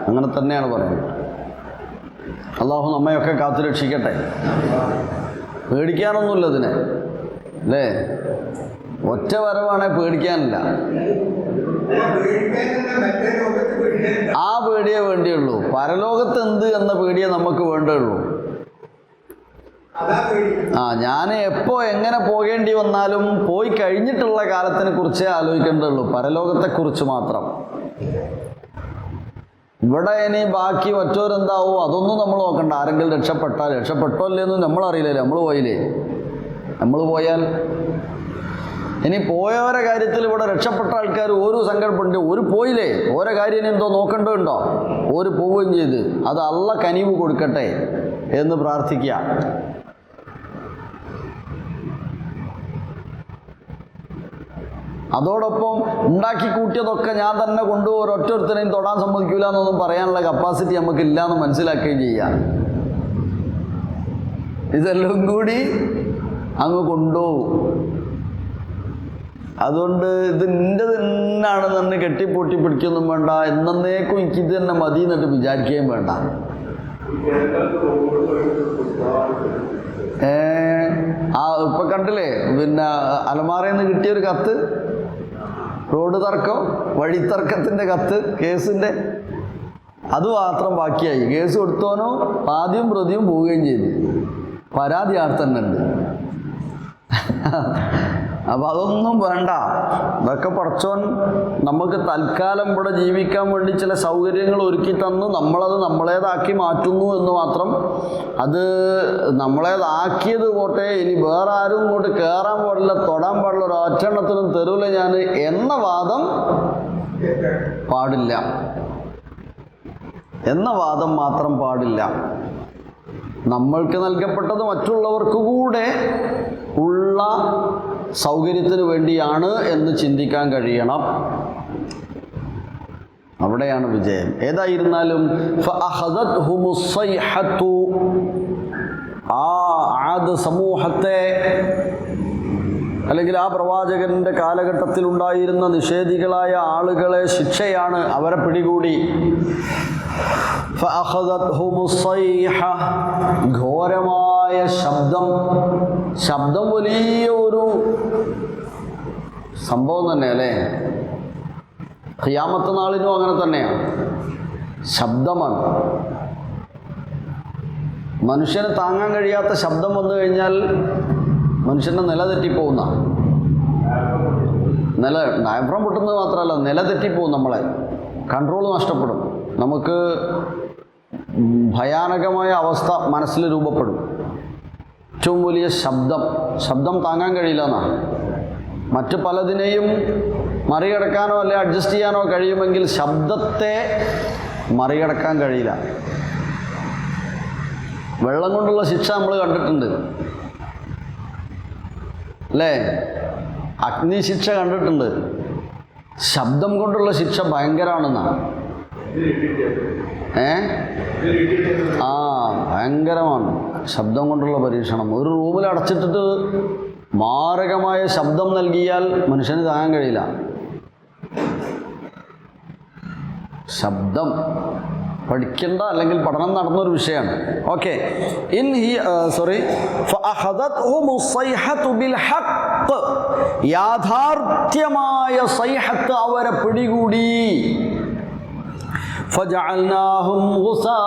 അങ്ങനെ തന്നെയാണ് പറയുന്നത്. അള്ളാഹു നമ്മയൊക്കെ കാത്തു രക്ഷിക്കട്ടെ. പേടിക്കാനൊന്നുമില്ല ഇതിനെ, അല്ലേ? ഒറ്റ വരവാണെ പേടിക്കാനില്ല. ആ പേടിയേ വേണ്ടിയുള്ളൂ. പരലോകത്ത് എന്ത് എന്ന പേടിയേ നമുക്ക് വേണ്ടുള്ളൂ. ഞാൻ എപ്പോൾ എങ്ങനെ പോകേണ്ടി വന്നാലും പോയി കഴിഞ്ഞിട്ടുള്ള കാലത്തിനെ കുറിച്ചേ ആലോചിക്കേണ്ടുള്ളൂ, പരലോകത്തെക്കുറിച്ച് മാത്രം. ഇവിടെ ഇനി ബാക്കി മറ്റോരെന്താവോ അതൊന്നും നമ്മൾ നോക്കണ്ട. ആരെങ്കിലും രക്ഷപ്പെട്ടോ അല്ലേന്ന് നമ്മളറിയില്ലല്ലോ. നമ്മൾ പോയാൽ ഇനി പോയവരെ കാര്യത്തിൽ ഇവിടെ രക്ഷപ്പെട്ട ആൾക്കാർ ഒരു സങ്കടപ്പെട്ട് ഒരു പോയില്ലേ, ഓരോ കാര്യം എന്തോ നോക്കേണ്ടതുണ്ടോ? ഒരു പോവുകയും ചെയ്ത് അത് അള്ള കനിവ് കൊടുക്കട്ടെ എന്ന് പ്രാർത്ഥിക്കുക. അതോടൊപ്പം ഉണ്ടാക്കി കൂട്ടിയതൊക്കെ ഞാൻ തന്നെ കൊണ്ടുപോകും, ഒരൊറ്റൊരുത്തനെയും തൊടാൻ സമ്മതിക്കില്ല എന്നൊന്നും പറയാനുള്ള കപ്പാസിറ്റി നമുക്കില്ല എന്ന് മനസ്സിലാക്കുകയും ചെയ്യാം. ഇതെല്ലാം കൂടി അങ്ങ് കൊണ്ടുപോകും. അതുകൊണ്ട് ഇത് നിൻ്റെ തന്നെയാണ് തന്നെ കെട്ടിപ്പൊട്ടി പിടിക്കൊന്നും വേണ്ട. എന്നേക്കും എനിക്കിത് തന്നെ മതി എന്നിട്ട് വിചാരിക്കുകയും വേണ്ട. ഇപ്പം കണ്ടില്ലേ, പിന്നെ അലമാറയിൽ നിന്ന് കിട്ടിയൊരു കത്ത്, റോഡ് തർക്കം, വഴിത്തർക്കത്തിൻ്റെ കത്ത്, കേസിൻ്റെ, അത് മാത്രം ബാക്കിയായി. കേസ് കൊടുത്തോനോ ആദ്യം പ്രതിയും പോവുകയും ചെയ്തു. പരാതി ആർത്തന്നെ ഉണ്ട്. അപ്പം അതൊന്നും വേണ്ട. ഇതൊക്കെ പടച്ചോൻ നമുക്ക് തൽക്കാലം ഇവിടെ ജീവിക്കാൻ വേണ്ടി ചില സൗകര്യങ്ങൾ ഒരുക്കി തന്നു. നമ്മളത് നമ്മളേതാക്കി മാറ്റുന്നു എന്ന് മാത്രം. അത് നമ്മളേതാക്കിയത് പോട്ടെ, ഇനി വേറെ ആരും ഇങ്ങോട്ട് കയറാൻ പാടില്ല, തൊടാൻ പാടില്ല, ഒരു ഒറ്റെണ്ണത്തിനും തരൂല ഞാൻ എന്ന വാദം പാടില്ല. എന്ന വാദം മാത്രം പാടില്ല. നമ്മൾക്ക് നൽകപ്പെട്ടത് മറ്റുള്ളവർക്ക് കൂടെ ഉള്ള സൗകര്യത്തിന് വേണ്ടിയാണ് എന്ന് ചിന്തിക്കാൻ കഴിയണം. അവിടെയാണ് വിജയം. ഏതായിരുന്നാലും ആ ആദ് സമൂഹത്തെ അല്ലെങ്കിൽ ആ പ്രവാചകന്റെ കാലഘട്ടത്തിൽ ഉണ്ടായിരുന്ന നിഷേധികളായ ആളുകളെ ശിക്ഷയാണ്, അവരെ പിടികൂടി. ഘോരമായ ശബ്ദം വലിയ ഒരു സംഭവം തന്നെ അല്ലേ? ഖിയാമത്ത് നാളിനും അങ്ങനെ തന്നെയാണ്, ശബ്ദമാണ്. മനുഷ്യന് താങ്ങാൻ കഴിയാത്ത ശബ്ദം വന്നു കഴിഞ്ഞാൽ മനുഷ്യൻ്റെ നില തെറ്റിപ്പോകുന്ന, ഡയഫ്രം പൊട്ടുന്നത് മാത്രമല്ല, നില തെറ്റിപ്പോകും, നമ്മളെ കൺട്രോൾ നഷ്ടപ്പെടും, നമുക്ക് ഭയാനകമായ അവസ്ഥ മനസ്സിൽ രൂപപ്പെടും. ഏറ്റവും വലിയ ശബ്ദം താങ്ങാൻ കഴിയില്ല എന്നാണ്. മറ്റ് പലതിനെയും മറികടക്കാനോ അല്ലെ അഡ്ജസ്റ്റ് ചെയ്യാനോ കഴിയുമെങ്കിൽ ശബ്ദത്തെ മറികടക്കാൻ കഴിയില്ല. വെള്ളം കൊണ്ടുള്ള ശിക്ഷ നമ്മൾ കണ്ടിട്ടുണ്ട് അല്ലേ? അഗ്നി ശിക്ഷ കണ്ടിട്ടുണ്ട്. ശബ്ദം കൊണ്ടുള്ള ശിക്ഷ ഭയങ്കരമാണെന്നാണ്. ഭയങ്കരമാണ് ശബ്ദം കൊണ്ടുള്ള പരീക്ഷണം. ഒരു റൂമിൽ അടച്ചിട്ടിട്ട് മാരകമായ ശബ്ദം നൽകിയാൽ മനുഷ്യന് താങ്ങാൻ കഴിയില്ല. ശബ്ദം പഠിക്കേണ്ട അല്ലെങ്കിൽ പഠനം നടന്നൊരു വിഷയമാണ്. ഓക്കെ, യാഥാർത്ഥ്യമായ സൈഹത്ത് അവരെ പിടികൂടി. ഫജഅൽനാഹും ഗുസാഅൻ,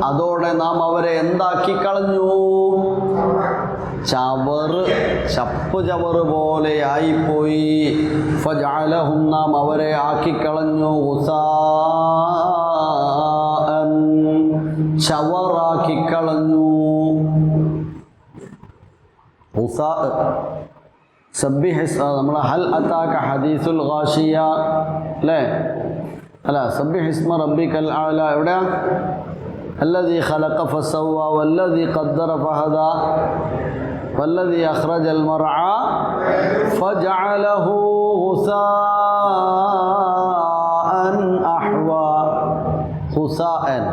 അതോടെ നാം അവരെ എന്താക്കി കളഞ്ഞു? ചവറ് പോലെയായിപ്പോയി. ഫജഅലഹും, നാം അവരെ ആക്കിക്കളഞ്ഞു, ഗുസാഅൻ, ചവറാക്കിക്കളഞ്ഞു. നമ്മൾ ഹൽ അതാക ഹദീസുൽ ഗാശിയ അല്ലേ? അല്ല, സബ്ബിഹ് ഇസ്മ റബ്ബിക്കൽ അഅല എവിടെയാ? അല്ലദീ ഖലഖ ഫസവ്വ വല്ലദീ ഖദ്ദറ ഫഹദാ വല്ലദീ അഖ്റജൽ മർഅ ഫജഅലഹു ഗുസാഅൻ അഹ്വാ. ഗുസാഅൻ,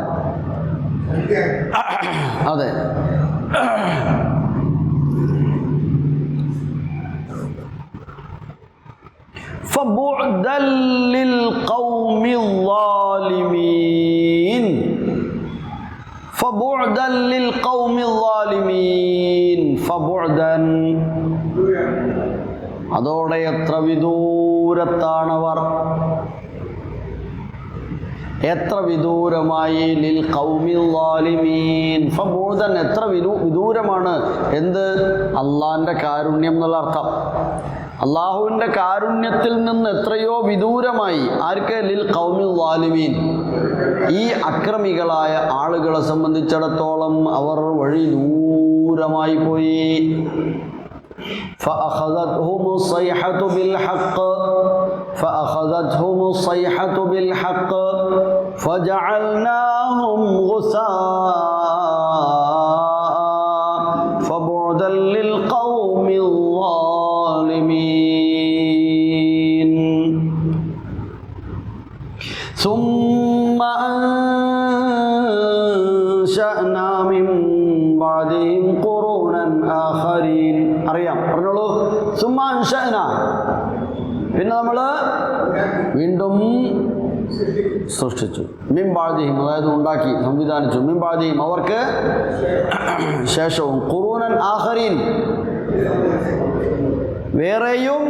അതെ. فبعدا للقوم الظالمين. فبعدا للقوم الظالمين. فبعدا, അതോടെ എത്ര വിദൂരത്താണവർ, എത്ര വിദൂരമായി. ലിൽ ഖൗമിൽ ളാലിമീൻ. ഫബൂദൻ, എത്ര വിദൂരമാണ്. എന്ത്? അള്ളാഹിൻ്റെ കാരുണ്യം എന്നുള്ള അർത്ഥം. അള്ളാഹുവിൻ്റെ കാരുണ്യത്തിൽ നിന്ന് എത്രയോ വിദൂരമായി. ആർക്ക്? ലിൽ ഖൗമിൽ ളാലിമീൻ, ഈ അക്രമികളായ ആളുകളെ സംബന്ധിച്ചിടത്തോളം അവർ വഴി ദൂരമായി പോയി. فأخذتهم الصيحة بالحق فأخذتهم الصيحة بالحق فجعلناهم غثاء فبعدا للقوم الظالمين. ثم أنشأنا من بعدهم قرونا آخرين. അറിയാം, പറഞ്ഞോളൂ. സുമ്മ അൻശഅന, പിന്നെ നമ്മൾ വീണ്ടും സൃഷ്ടിച്ചു. മിൻ ബഅദിഹിം, അതായത് ഉണ്ടാക്കി, സംവിധാനിച്ചു. മിൻ ബഅദിഹിം, അവർക്ക് ശേഷവും. ഖുറൂനൻ ആഖരീൻ, വേറെയും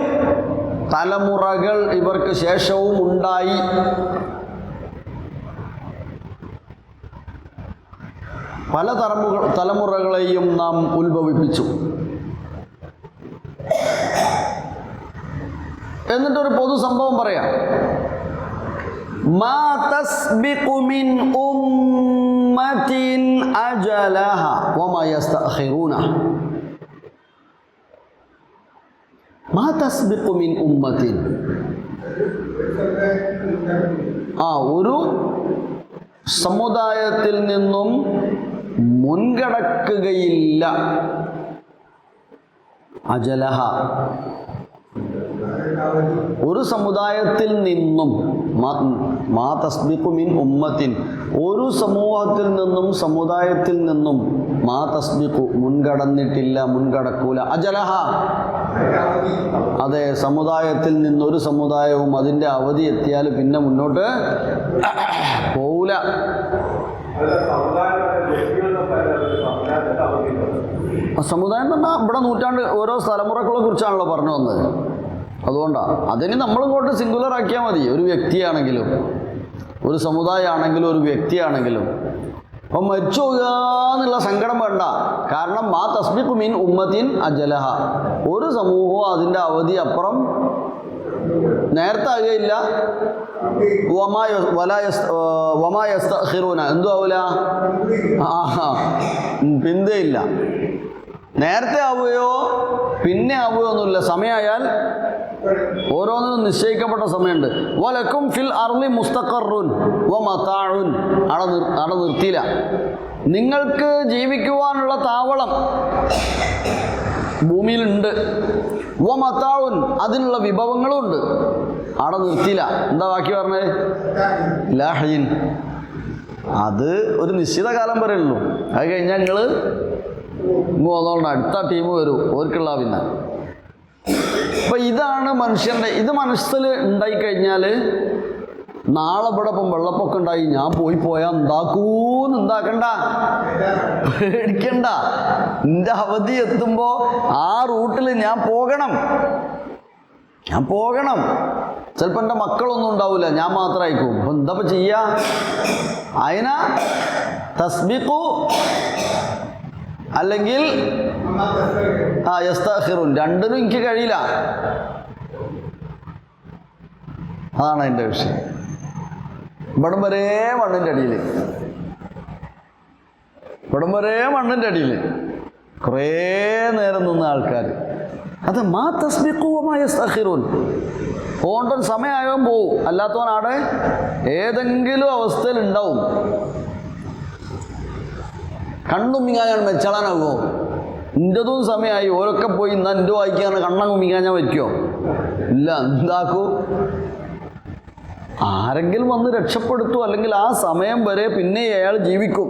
തലമുറകൾ ഇവർക്ക് ശേഷവും ഉണ്ടായി. പല തലമുറകളെയും നാം ഉത്ഭവിപ്പിച്ചു. എന്നിട്ടൊരു പൊതു സംഭവം പറയാം. മാ തസ്ബിഖു മിൻ ഉമ്മത്തിൻ അജലഹ വമാ യസ്തഅഖിറൂന. മാ തസ്ബിഖു മിൻ ഉമ്മത്തിൻ, ഒരു സമുദായത്തിൽ നിന്നും മുൻകടക്കുകയില്ല. അജലഹ, ഒരു സമുദായത്തിൽ നിന്നും, മാ തസ്ബിഖു മിൻ ഉമ്മത്തിൻ, ഒരു സമൂഹത്തിൽ നിന്നും സമുദായത്തിൽ നിന്നും, മാ തസ്ബിഖു മുൻകടന്നിട്ടില്ല, മുൻകടക്കൂല. അജലഹ, അതെ, സമുദായത്തിൽ നിന്നൊരു സമുദായവും അതിൻ്റെ അവധി എത്തിയാൽ പിന്നെ മുന്നോട്ട് പോവില്ല. സമുദായം എന്ന് പറഞ്ഞാൽ ഇവിടെ നൂറ്റാണ്ട് ഓരോ തലമുറകളെ കുറിച്ചാണല്ലോ പറഞ്ഞു വന്നത്. അതുകൊണ്ടാണ് അതിന് നമ്മളിങ്ങോട്ട് സിംഗുലർ ആക്കിയാൽ മതി. ഒരു വ്യക്തിയാണെങ്കിലും, ഒരു സമുദായമാണെങ്കിലും, ഒരു വ്യക്തിയാണെങ്കിലും. അപ്പം മരിച്ചു പോകുക എന്നുള്ള സങ്കടം വേണ്ട. കാരണം മാ തസ്ബിഖു മിൻ ഉമ്മത്തിൻ അജലഹ, ഒരു സമൂഹവും അതിൻ്റെ അവധി അപ്പുറം നേരത്തെ ആകുകയില്ല. വമാ യസ്തഖിറൂന, എന്തു ആവൂല, പിന്തയില്ല. നേരത്തെ ആവുകയോ പിന്നെ ആവുകയോ ഒന്നുമില്ല. സമയമായാൽ ഓരോന്നിനും നിശ്ചയിക്കപ്പെട്ട സമയമുണ്ട്. വലക്കും ഫിൽ അർളി മുസ്തഖറുൻ വ മതാഉൻ, അവിടെ നിർത്തിയില്ല. നിങ്ങൾക്ക് ജീവിക്കുവാനുള്ള താവളം ഭൂമിയിലുണ്ട്. വ മതാഉൻ, അതിനുള്ള വിഭവങ്ങളും ഉണ്ട്. അവിടെ നിർത്തിയില്ല. എന്താ ബാക്കി പറഞ്ഞത്? ലാഹിൻ, അത് ഒരു നിശ്ചിത കാലം വരെയുള്ളൂ. അത് കഴിഞ്ഞാൽ നിങ്ങൾ പോന്നോളണം, അടുത്ത ടീം വരും, ഓർക്കുള്ള. പിന്നെ അപ്പം ഇതാണ് മനുഷ്യൻ്റെ, ഇത് മനസ്സിൽ ഉണ്ടായിക്കഴിഞ്ഞാൽ നാളെ ഇവിടെ ഇപ്പം വെള്ളപ്പൊക്കം ഉണ്ടായി, ഞാൻ പോയാൽ എന്താക്കൂന്ന് ഉണ്ടാക്കണ്ട, പേടിക്കണ്ട. എൻ്റെ അവധി എത്തുമ്പോൾ ആ റൂട്ടിൽ ഞാൻ പോകണം. ചിലപ്പോൾ എൻ്റെ മക്കളൊന്നും ഉണ്ടാവില്ല, ഞാൻ മാത്രമായിരിക്കും. അപ്പം എന്താ ചെയ്യുക? അതിന തസ്ബിഖു അല്ലെങ്കിൽ യസ്തഖിറുൻ, രണ്ടിനും എനിക്ക് കഴിയില്ല. അതാണ് അതിൻ്റെ വിഷയം. ഇവിടം വരെ മണ്ണിൻ്റെ അടിയിൽ കുറേ നേരം നിന്ന ആൾക്കാർ. അത് മാ തസ്ബിഖു വമാ യസ്തഖിറുൻ, പോകേണ്ട സമയമായവൻ പോവും, അല്ലാത്തവൻ അവിടെ ഏതെങ്കിലും അവസ്ഥയിൽ ഉണ്ടാവും. കണ്ണുമ്മിങ്ങാൻ ഞാൻ മെച്ചളാനാകുമോ? എൻ്റെതും സമയമായി, ഓരൊക്കെ പോയി ഇന്നാ എൻ്റെ വായിക്കാണ് കണ്ണങ്ങുമ്മിങ്ങാൻ ഞാൻ വയ്ക്കുമോ? ഇല്ല. എന്താക്കൂ? ആരെങ്കിലും വന്ന് രക്ഷപ്പെടുത്തു, അല്ലെങ്കിൽ ആ സമയം വരെ പിന്നെ അയാൾ ജീവിക്കും.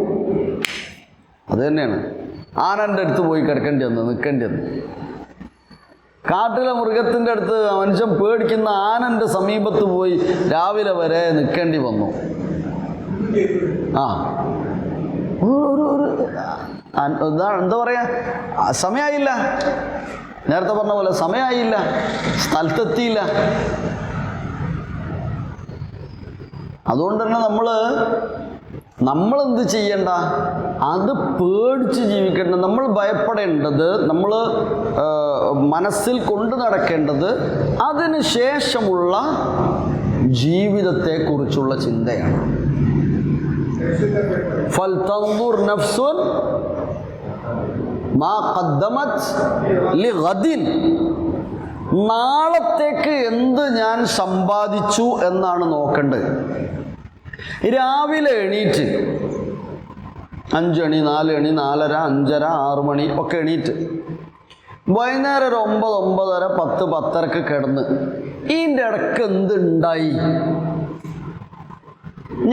അത് തന്നെയാണ്. ആനൻ്റെ അടുത്ത് പോയി കിടക്കേണ്ടി വന്നു, നിൽക്കേണ്ടി വന്നു. കാട്ടിലെ മൃഗത്തിൻ്റെ അടുത്ത് മനുഷ്യൻ പേടിക്കുന്ന ആനൻ്റെ സമീപത്ത് പോയി രാവിലെ വരെ നിൽക്കേണ്ടി വന്നു. എന്താ പറയാ, സമയമായില്ല. നേരത്തെ പറഞ്ഞ പോലെ സമയമായില്ല, സ്ഥലത്തെത്തിയില്ല. അതുകൊണ്ട് തന്നെ നമ്മളെന്ത് ചെയ്യണ്ട, അത് പേടിച്ച് ജീവിക്കേണ്ട. നമ്മൾ ഭയപ്പെടേണ്ടത്, നമ്മൾ മനസ്സിൽ കൊണ്ടു നടക്കേണ്ടത് അതിന് ശേഷമുള്ള ജീവിതത്തെക്കുറിച്ചുള്ള ചിന്തയാണ്. ഫൽതൻദുർ നഫ്സുൻ മാ ഖദ്ദമത് ലിഗദിൻ, നാളത്തേക്ക് എന്ത് ഞാൻ സമ്പാദിച്ചു എന്നാണ് നോക്കേണ്ടത്. രാവിലെ എണീറ്റ് 5 മണി, 4 മണി, 4:30, 5:30, 6 മണി ഒക്കെ എണീറ്റ് വൈകുന്നേരം ഒരു 9, 9:30, 10, 10:30 കിടന്ന് ഇതിൻ്റെ ഇടയ്ക്ക് എന്തുണ്ടായി?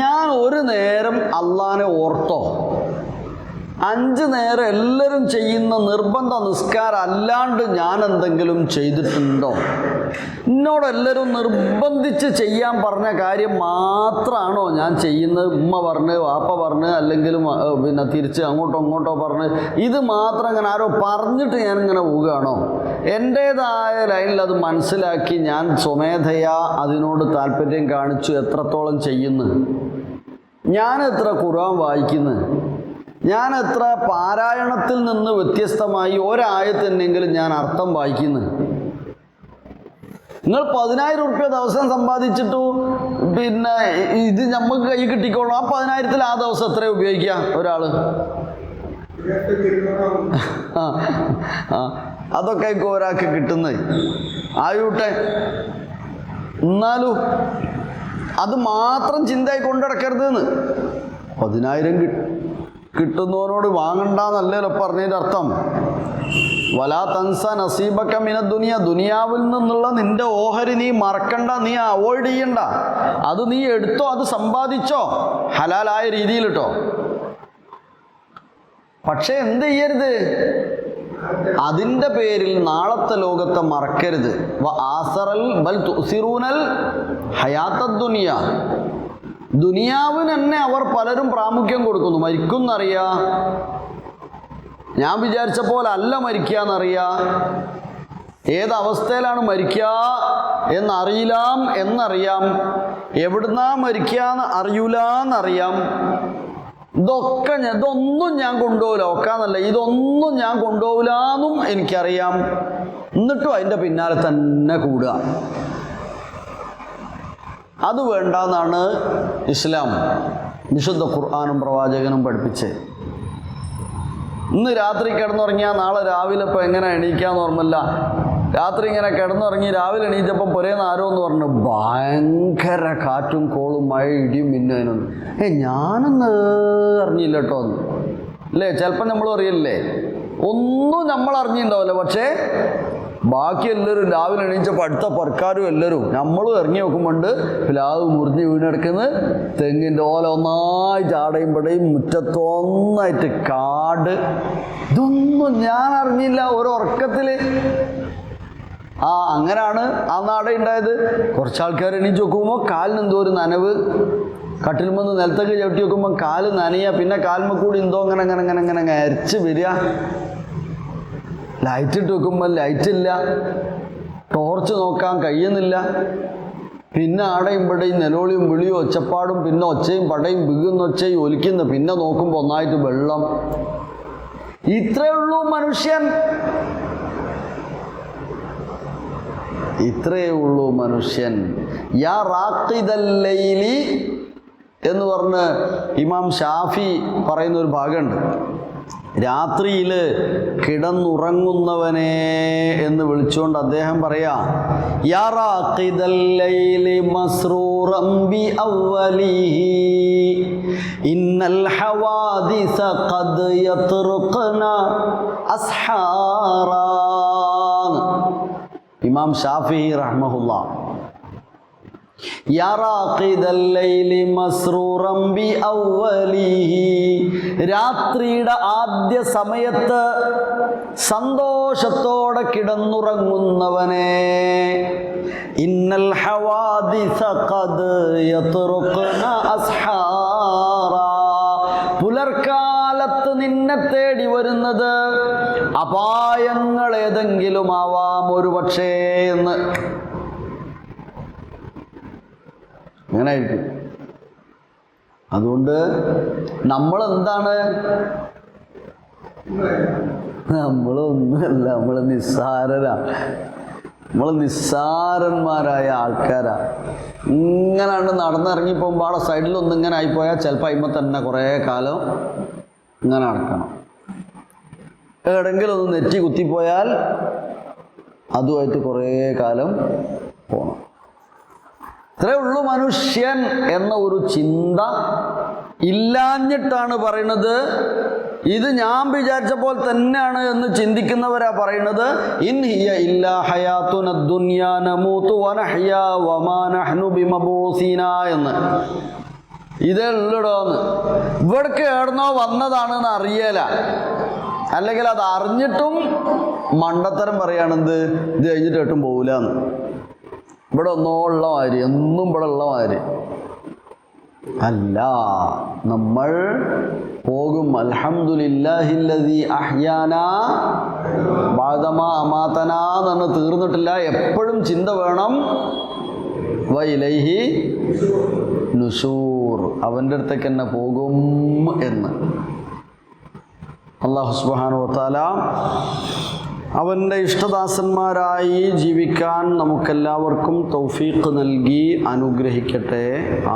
ഞാൻ ഒരു നേരം അള്ളാനെ ഓർത്തോ? 5 നേരം എല്ലാവരും ചെയ്യുന്ന നിർബന്ധ നിസ്കാരം അല്ലാണ്ട് ഞാൻ എന്തെങ്കിലും ചെയ്തിട്ടുണ്ടോ? എന്നോട് എല്ലാവരും നിർബന്ധിച്ച് ചെയ്യാൻ പറഞ്ഞ കാര്യം മാത്രമാണോ ഞാൻ ചെയ്യുന്നത്? ഉമ്മ പറഞ്ഞ്, വാപ്പ പറഞ്ഞ്, അല്ലെങ്കിൽ പിന്നെ തിരിച്ച് അങ്ങോട്ടോ ഇങ്ങോട്ടോ പറഞ്ഞ്, ഇത് മാത്രം ഇങ്ങനെ ആരോ പറഞ്ഞിട്ട് ഞാനിങ്ങനെ പോവുകയാണോ? എൻ്റേതായ ലൈനിൽ അത് മനസ്സിലാക്കി ഞാൻ സ്വമേധയാ അതിനോട് താല്പര്യം കാണിച്ചു എത്രത്തോളം ചെയ്യുന്നു? ഞാൻ എത്ര ഖുർആൻ വായിക്കുന്നു? ഞാൻ എത്ര പാരായണത്തിൽ നിന്ന് വ്യത്യസ്തമായി ഒരായത്തെന്നെങ്കിലും ഞാൻ അർത്ഥം വായിക്കുന്നു? നിങ്ങൾ 10,000 ഉറുപ്പ്യ ദിവസം സമ്പാദിച്ചിട്ടു പിന്നെ ഇത് നമുക്ക് കൈ കിട്ടിക്കോളൂ. ആ 10,000-ൽ ആ ദിവസം എത്ര ഉപയോഗിക്കുക ഒരാൾ? അതൊക്കെ ഒരാൾക്ക് കിട്ടുന്നത് ആയൂട്ടെ. എന്നാലും അത് മാത്രം ചിന്തയായി കൊണ്ടിടക്കരുത് എന്ന്. 10,000 കിട്ടുന്നവനോട് വാങ്ങണ്ടെന്നല്ലല്ലോ പറഞ്ഞതിൻ്റെ അർത്ഥം. വലാ തൻസ നസീബക മിന ദുനിയ, ദുനിയാവിൽ നിന്നുള്ള നിന്റെ ഓഹരി നീ മറക്കണ്ട, നീ അവോയ്ഡ് ചെയ്യണ്ട. അത് നീ എടുത്തോ, അത് സമ്പാദിച്ചോ ഹലാലായ രീതിയിൽ കേട്ടോ. പക്ഷെ എന്ത് ചെയ്യരുത്, അതിൻ്റെ പേരിൽ നാളത്തെ ലോകത്തെ മറക്കരുത്. ബൽ തുസിറൂനൽ ഹയാത്തദ് ദുനിയ, ദുനിയാവിന് തന്നെ അവർ പലരും പ്രാമുഖ്യം കൊടുക്കുന്നു. മരിക്കുന്നറിയാ, ഞാൻ വിചാരിച്ച പോലെ അല്ല മരിക്കുക എന്നറിയാം, ഏതവസ്ഥയിലാണ് മരിക്കുക എന്നറിയാം, എവിടുന്നാ മരിക്കുക എന്ന് അറിയൂലെന്നറിയാം. ഇതൊന്നും ഞാൻ കൊണ്ടുപോകില്ല, ഒക്കാന്നല്ല, ഇതൊന്നും ഞാൻ കൊണ്ടുപോകില്ലെന്നും എനിക്കറിയാം. എന്നിട്ടും അതിൻ്റെ പിന്നാലെ തന്നെ കൂടുക. അത് വേണ്ടെന്നാണ് ഇസ്ലാം, വിശുദ്ധ ഖുർആനും പ്രവാചകനും പഠിപ്പിച്ച്. ഇന്ന് രാത്രി കിടന്നുറങ്ങിയാൽ നാളെ രാവിലെ ഇപ്പോൾ എങ്ങനെ എണീക്കാന്ന് ഓർമ്മല്ല. രാത്രി ഇങ്ങനെ കിടന്നുറങ്ങി രാവിലെ എണീറ്റപ്പം പുരേന്ന് ആരോ എന്ന് പറഞ്ഞു ഭയങ്കര കാറ്റും കോളും മഴ ഇടിയും മിന്നതിനൊന്നും. ഞാനൊന്ന് അറിഞ്ഞില്ല കേട്ടോ എന്ന് അല്ലേ. ചിലപ്പോൾ നമ്മൾ അറിയില്ലേ, ഒന്നും നമ്മൾ അറിഞ്ഞിട്ടുണ്ടാവില്ല. പക്ഷേ ബാക്കി എല്ലാവരും രാവിലെ എണീച്ചപ്പോൾ അടുത്ത പർക്കാരും എല്ലാവരും നമ്മളും ഇറങ്ങി നോക്കുമ്പോണ്ട് പ്ലാവ് മുറിഞ്ഞ് വീണെടുക്കുന്നത്, തെങ്ങിൻ്റെ ഓല ഒന്നായി ചാടയും പടയും, മുറ്റത്തൊന്നായിട്ട് കാട്. ഇതൊന്നും ഞാൻ അറിഞ്ഞില്ല ഒരു ഉറക്കത്തിൽ. അങ്ങനെയാണ് ആ നാട ഉണ്ടായത്. കുറച്ചാൾക്കാർ എണീച്ച് നോക്കുമ്പോൾ കാലിന് എന്തോ ഒരു നനവ്, കട്ടിൽമെന്ന് നിലത്തൊക്കെ ചവിട്ടി നോക്കുമ്പോൾ കാല് നനയുക, പിന്നെ കാൽമ കൂടി എന്തോ അങ്ങനെ അരച്ച് വരിക. ലൈറ്റ് ഇട്ട് വെക്കുമ്പോൾ ലൈറ്റില്ല, ടോർച്ച് നോക്കാൻ കഴിയുന്നില്ല. പിന്നെ ആടയും ഇവിടെയും നിലവിളിയും വിളിയും ഒച്ചപ്പാടും, പിന്നെ ഒച്ചയും പടയും ബിഗുന്ന ഒച്ചയും ഒലിക്കുന്നു. പിന്നെ നോക്കുമ്പോൾ ഒന്നായിട്ട് വെള്ളം. ഇത്രയേ ഉള്ളൂ മനുഷ്യൻ, ഇത്രയേ ഉള്ളൂ മനുഷ്യൻ. യാ റാഖിദൽ ലൈലി എന്ന് പറഞ്ഞ് ഇമാം ഷാഫി പറയുന്ന ഒരു ഭാഗമുണ്ട്. രാത്രിയിൽ കിടന്നുറങ്ങുന്നവനെ എന്ന് വിളിച്ചുകൊണ്ട് അദ്ദേഹം പറയാ, യാ റാഖിദൽ ലൈലി മസ്റൂറൻ ബി അവ്വലിഹി ഇന്നൽ ഹവാദിസ ഖദ് യത്റുഖന അസ്ഹാറാ. ഇമാം ഷാഫി റഹ്മഹുല്ലാഹ്, യാ റാഖിദൽ ലൈലി മസ്റൂറൻ ബി അവ്വലിഹി, രാത്രിയുടെ ആദ്യ സമയത്ത് സന്തോഷത്തോടെ കിടന്നുറങ്ങുന്നവനെ, ഇന്നൽ ഹവാദിസ ഖദ് യത്റുഖന അസ്ഹാറാ, പുലർക്കാലത്ത് നിന്നെ തേടി വരുന്നത് അപായങ്ങൾ ഏതെങ്കിലും ആവാം ഒരു പക്ഷേ എന്ന്. അങ്ങനെയായിരിക്കും. അതുകൊണ്ട് നമ്മളെന്താണ്, നമ്മളൊന്നുമല്ല, നമ്മൾ നിസ്സാരന്മാരായ ആൾക്കാരാ. ഇങ്ങനെയാണ് നടന്നിറങ്ങിപ്പോകുമ്പോൾ അവിടെ സൈഡിലൊന്നും ഇങ്ങനെ ആയിപ്പോയാൽ ചിലപ്പോൾ അയിമ തന്നെ കുറേ കാലം ഇങ്ങനെ നടക്കണം. എവിടെയെങ്കിലും ഒന്ന് നെറ്റി കുത്തിപ്പോയാൽ അതുമായിട്ട് കുറേ കാലം പോകണം. ഇത്രയേ ഉള്ളൂ മനുഷ്യൻ എന്ന ഒരു ചിന്ത ഇല്ലാഞ്ഞിട്ടാണ് പറയണത്. ഇത് ഞാൻ വിചാരിച്ച പോലെ തന്നെയാണ് എന്ന് ചിന്തിക്കുന്നവരാ പറയണത്, ഇൻ ഹിയ ഇല്ലാ ഹയാത്തുന ദുനിയാ നമൂതു വനഹ്യാ വമാ നഹ്നു ബിമബൂസീന എന്ന്. ഇതേ ഉള്ളിടോന്ന് ഇവിടേക്ക് എവിടുന്നോ വന്നതാണെന്ന് അറിയല, അല്ലെങ്കിൽ അത് അറിഞ്ഞിട്ടും മണ്ടത്തരം പറയുകയാണെന്ത് ഇത് കഴിഞ്ഞിട്ട് ഏട്ടും പോകില്ല എന്ന്. ഇവിടെ ഒന്നോ ഉള്ള മാതിരി, എന്നും ഇവിടെ ഉള്ള മാതിരി അല്ല, നമ്മൾ പോകും. അൽഹംദുലില്ലാഹില്ലദീ അഹ്യാനാ ബഅദമാ അമാതനാ എന്ന് തീർന്നിട്ടില്ല. എപ്പോഴും ചിന്ത വേണം, വഇലൈഹി നുശൂർ, അവൻ്റെ അടുത്തേക്ക് തന്നെ പോകും എന്ന്. അല്ലാഹു സുബ്ഹാനഹു വ തആല അവൻ്റെ ഇഷ്ടദാസന്മാരായി ജീവിക്കാൻ നമുക്കെല്ലാവർക്കും തൗഫീഖ് നൽകി അനുഗ്രഹിക്കട്ടെ.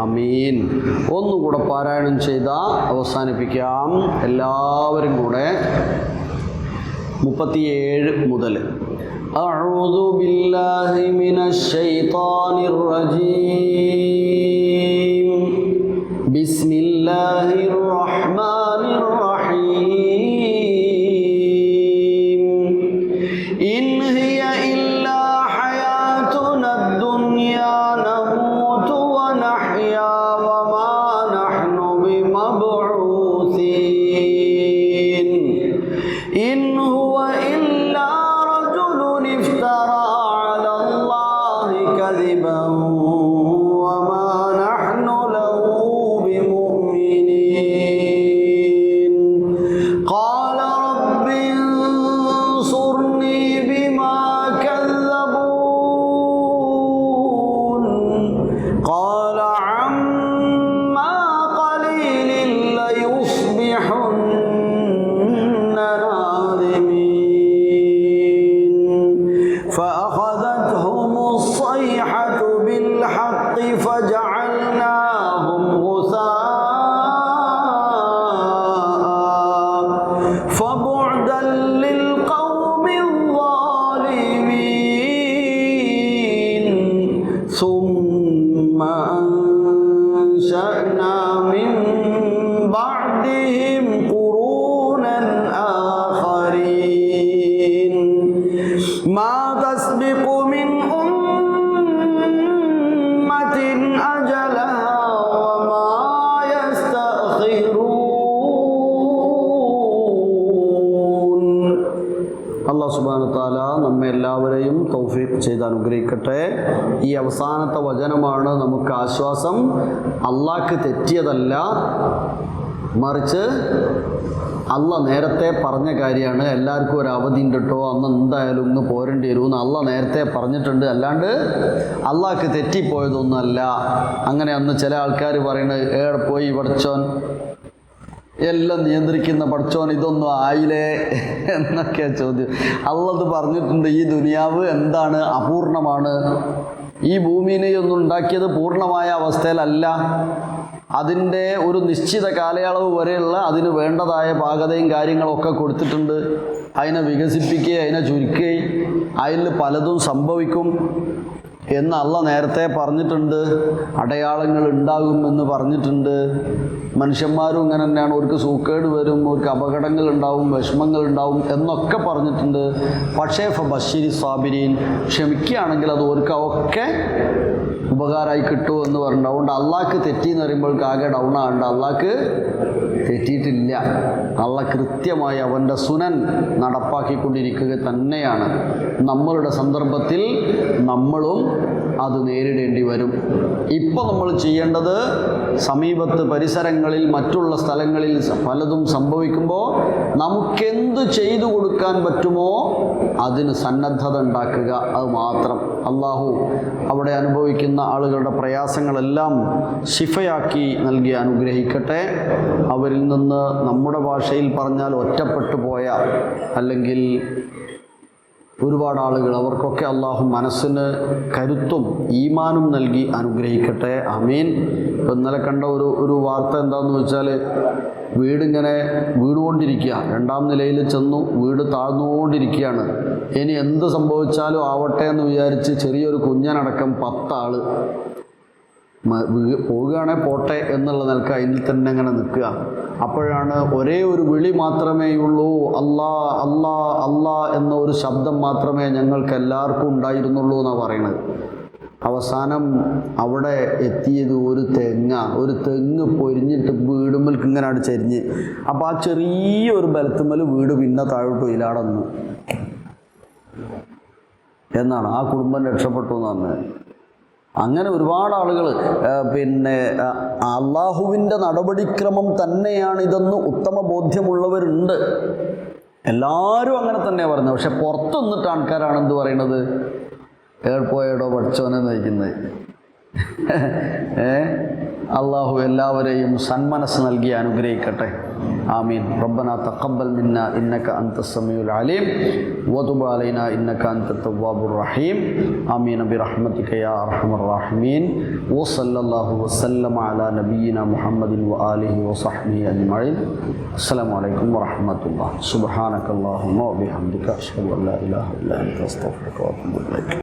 ആമീൻ. ഒന്നുകൂടെ പാരായണം ചെയ്ത അവസാനിപ്പിക്കാം. എല്ലാവരും കൂടെ 37 മുതൽ أعوذ بالله من الشيطان الرجيم بسم الله الرحمن الرحيم إن هي إلا حياتنا الدنيا نموت ونحيا وما نحن بمبعوثين إن هو إلا رجل افترى على الله كذبا وما نحن له بمؤمنين قال رب انصرني بما كذبون قال عما قليل ليصبحن نادمين فأخذتهم الصيحة بالحق فجعلناهم غثاء فبعدا للقوم الظالمين ثم أنشأنا من بعدهم قرونا آخرين ما تسبق من أمة أجلها وما يستأخرون അല്ലാഹു സുബ്ഹാനഹു വതആല നമ്മെ എല്ലാവരെയും തൗഫീഖ് ചെയ്ത് അനുഗ്രഹിക്കട്ടെ. ഈ അവസാനത്തെ വചനമാണ് നമുക്ക് ആശ്വാസം. അള്ളാഹ്ക്ക് തെറ്റിയതല്ല, മറിച്ച് അള്ളാഹ് നേരത്തെ പറഞ്ഞ കാര്യമാണ്. എല്ലാവർക്കും ഒരു അവധി ഉണ്ട് കേട്ടോ, അന്ന് എന്തായാലും ഇന്ന് പോരേണ്ടി വരുമെന്ന് അള്ളാഹ് നേരത്തെ പറഞ്ഞിട്ടുണ്ട്. അല്ലാണ്ട് അള്ളാഹ്ക്ക് തെറ്റിപ്പോയതൊന്നുമല്ല. അങ്ങനെ അന്ന് ചില ആൾക്കാർ പറയുന്നത് ഏടെ പോയി പഠിച്ചോൻ, എല്ലാം നിയന്ത്രിക്കുന്ന പഠിച്ചോൻ ഇതൊന്നും ആയില്ലേ എന്നൊക്കെയാ ചോദ്യം. അള്ളാഹ് പറഞ്ഞിട്ടുണ്ട് ഈ ദുനിയാവ് എന്താണ്, അപൂർണമാണ്. ഈ ഭൂമിനെ ഒന്നും ഉണ്ടാക്കിയത് പൂർണ്ണമായ അവസ്ഥയിലല്ല. അതിൻ്റെ ഒരു നിശ്ചിത കാലയളവ് വരെയുള്ള അതിന് വേണ്ടതായ പാകതയും കാര്യങ്ങളൊക്കെ കൊടുത്തിട്ടുണ്ട്. അതിനെ വികസിപ്പിക്കുകയും അതിനെ ചുരുക്കുകയും അതിൽ പലതും സംഭവിക്കും എന്ന് അള്ളാഹ് നേരത്തെ പറഞ്ഞിട്ടുണ്ട്. അടയാളങ്ങൾ ഉണ്ടാകുമെന്ന് പറഞ്ഞിട്ടുണ്ട്. മനുഷ്യന്മാരും ഇങ്ങനെ തന്നെയാണ്. അവർക്ക് സൂക്കേട് വരും, അവർക്ക് അപകടങ്ങൾ ഉണ്ടാവും, വിഷമങ്ങൾ ഉണ്ടാവും എന്നൊക്കെ പറഞ്ഞിട്ടുണ്ട്. പക്ഷേ ബഷീരി സാബിരീൻ, ക്ഷമിക്കുകയാണെങ്കിൽ അത് ഓർക്കൊക്കെ ഉപകാരമായി കിട്ടുമോ എന്ന് പറഞ്ഞിട്ടുണ്ട്. അതുകൊണ്ട് അള്ളാഹ്ക്ക് തെറ്റിയെന്ന് പറയുമ്പോഴേക്ക് ആകെ ഡൗൺ ആകണ്ട. അള്ളാഹ്ക്ക് തെറ്റിയിട്ടില്ല. അള്ളാഹ് കൃത്യമായി അവൻ്റെ സുനൻ നടപ്പാക്കിക്കൊണ്ടിരിക്കുക തന്നെയാണ്. നമ്മളുടെ സന്ദർഭത്തിൽ നമ്മളും അത് നേരിടേണ്ടി വരും. ഇപ്പോൾ നമ്മൾ ചെയ്യേണ്ടത് സമീപത്ത് പരിസരങ്ങളിൽ മറ്റുള്ള സ്ഥലങ്ങളിൽ പലതും സംഭവിക്കുമ്പോൾ നമുക്കെന്ത് ചെയ്തു കൊടുക്കാൻ പറ്റുമോ അതിന് സന്നദ്ധത ഉണ്ടാക്കുക, അത് മാത്രം. അള്ളാഹു അവിടെ അനുഭവിക്കുന്ന ആളുകളുടെ പ്രയാസങ്ങളെല്ലാം ശിഫയാക്കി നൽകി അനുഗ്രഹിക്കട്ടെ. അവരിൽ നിന്ന് നമ്മുടെ ഭാഷയിൽ പറഞ്ഞാൽ ഒറ്റപ്പെട്ടു പോയ അല്ലെങ്കിൽ ഒരുപാട് ആളുകൾ, അവർക്കൊക്കെ അള്ളാഹു മനസ്സിന് കരുത്തും ഈമാനും നൽകി അനുഗ്രഹിക്കട്ടെ. ആമീൻ. ഇന്നലെ കണ്ട ഒരു വാർത്ത എന്താണെന്ന് വെച്ചാൽ, വീടിങ്ങനെ വീണുകൊണ്ടിരിക്കുക, 2ാം നിലയിൽ ചെന്നു, വീട് താഴ്ന്നുകൊണ്ടിരിക്കുകയാണ്. ഇനി എന്ത് സംഭവിച്ചാലും ആവട്ടെ എന്ന് വിചാരിച്ച് ചെറിയൊരു കുഞ്ഞനടക്കം 10 ആള് പോവുകയാണെങ്കിൽ പോട്ടെ എന്നുള്ള നിലക്ക് അതിൽ തന്നെ ഇങ്ങനെ നിൽക്കുക. അപ്പോഴാണ് ഒരേ ഒരു വിളി മാത്രമേ ഉള്ളൂ, അല്ലാ അല്ലാ അല്ലാ എന്ന ഒരു ശബ്ദം മാത്രമേ ഞങ്ങൾക്ക് എല്ലാവർക്കും ഉണ്ടായിരുന്നുള്ളൂ എന്നാണ് പറയുന്നത്. അവസാനം അവിടെ എത്തിയത് ഒരു തെങ്ങ് പൊരിഞ്ഞിട്ട് വീടുമ്മൽക്ക് ഇങ്ങനെ ചെരിഞ്ഞ്. അപ്പോൾ ആ ചെറിയൊരു ബലത്തുമ്മൽ വീട് പിന്നെ താഴോട്ട് ഇലാടന്നു എന്നാണ്. ആ കുടുംബം രക്ഷപ്പെട്ടു എന്ന് പറഞ്ഞത്. അങ്ങനെ ഒരുപാട് ആളുകൾ അള്ളാഹുവിൻ്റെ നടപടിക്രമം തന്നെയാണിതെന്ന് ഉത്തമ ബോധ്യമുള്ളവരുണ്ട്. എല്ലാവരും അങ്ങനെ തന്നെയാണ് പറയുന്നത്. പക്ഷെ പുറത്തു നിന്നിട്ട് ആൾക്കാരാണ് എന്ത് പറയുന്നത്, ഏർപ്പോയടോ പഠിച്ചോനെ നയിക്കുന്നത്. അള്ളാഹു എല്ലാവരെയും സന്മനസ് നൽകി അനുഗ്രഹിക്കട്ടെ. ആമീൻ. റബ്ബനാ തഖബ്ബൽ മിന്നാ ഇന്നക അൻതസ് സമീഉൽ അലീം വതുബ് അലൈനാ ഇന്നക അൻതത് തവ്വാബുർ റഹീം. ആമീൻ ബിറഹ്മതിക യാ അർഹമർ റഹീമീൻ. വസല്ലല്ലാഹു വസല്ലമ അലാ നബിയിനാ മുഹമ്മദിൻ വആലിഹി വസഹ്ബിഹി അജ്മഈൻ. അസ്സലാമു അലൈക്കും വറഹ്മത്തുള്ളാഹി. സുബ്ഹാനകല്ലാഹുമ്മ വബിഹംദിക അഷ്ഹദു അൻ ലാ ഇലാഹ ഇല്ലാ അൻത അസ്തഗ്ഫിറുക വഅതൂബു ഇലൈക്.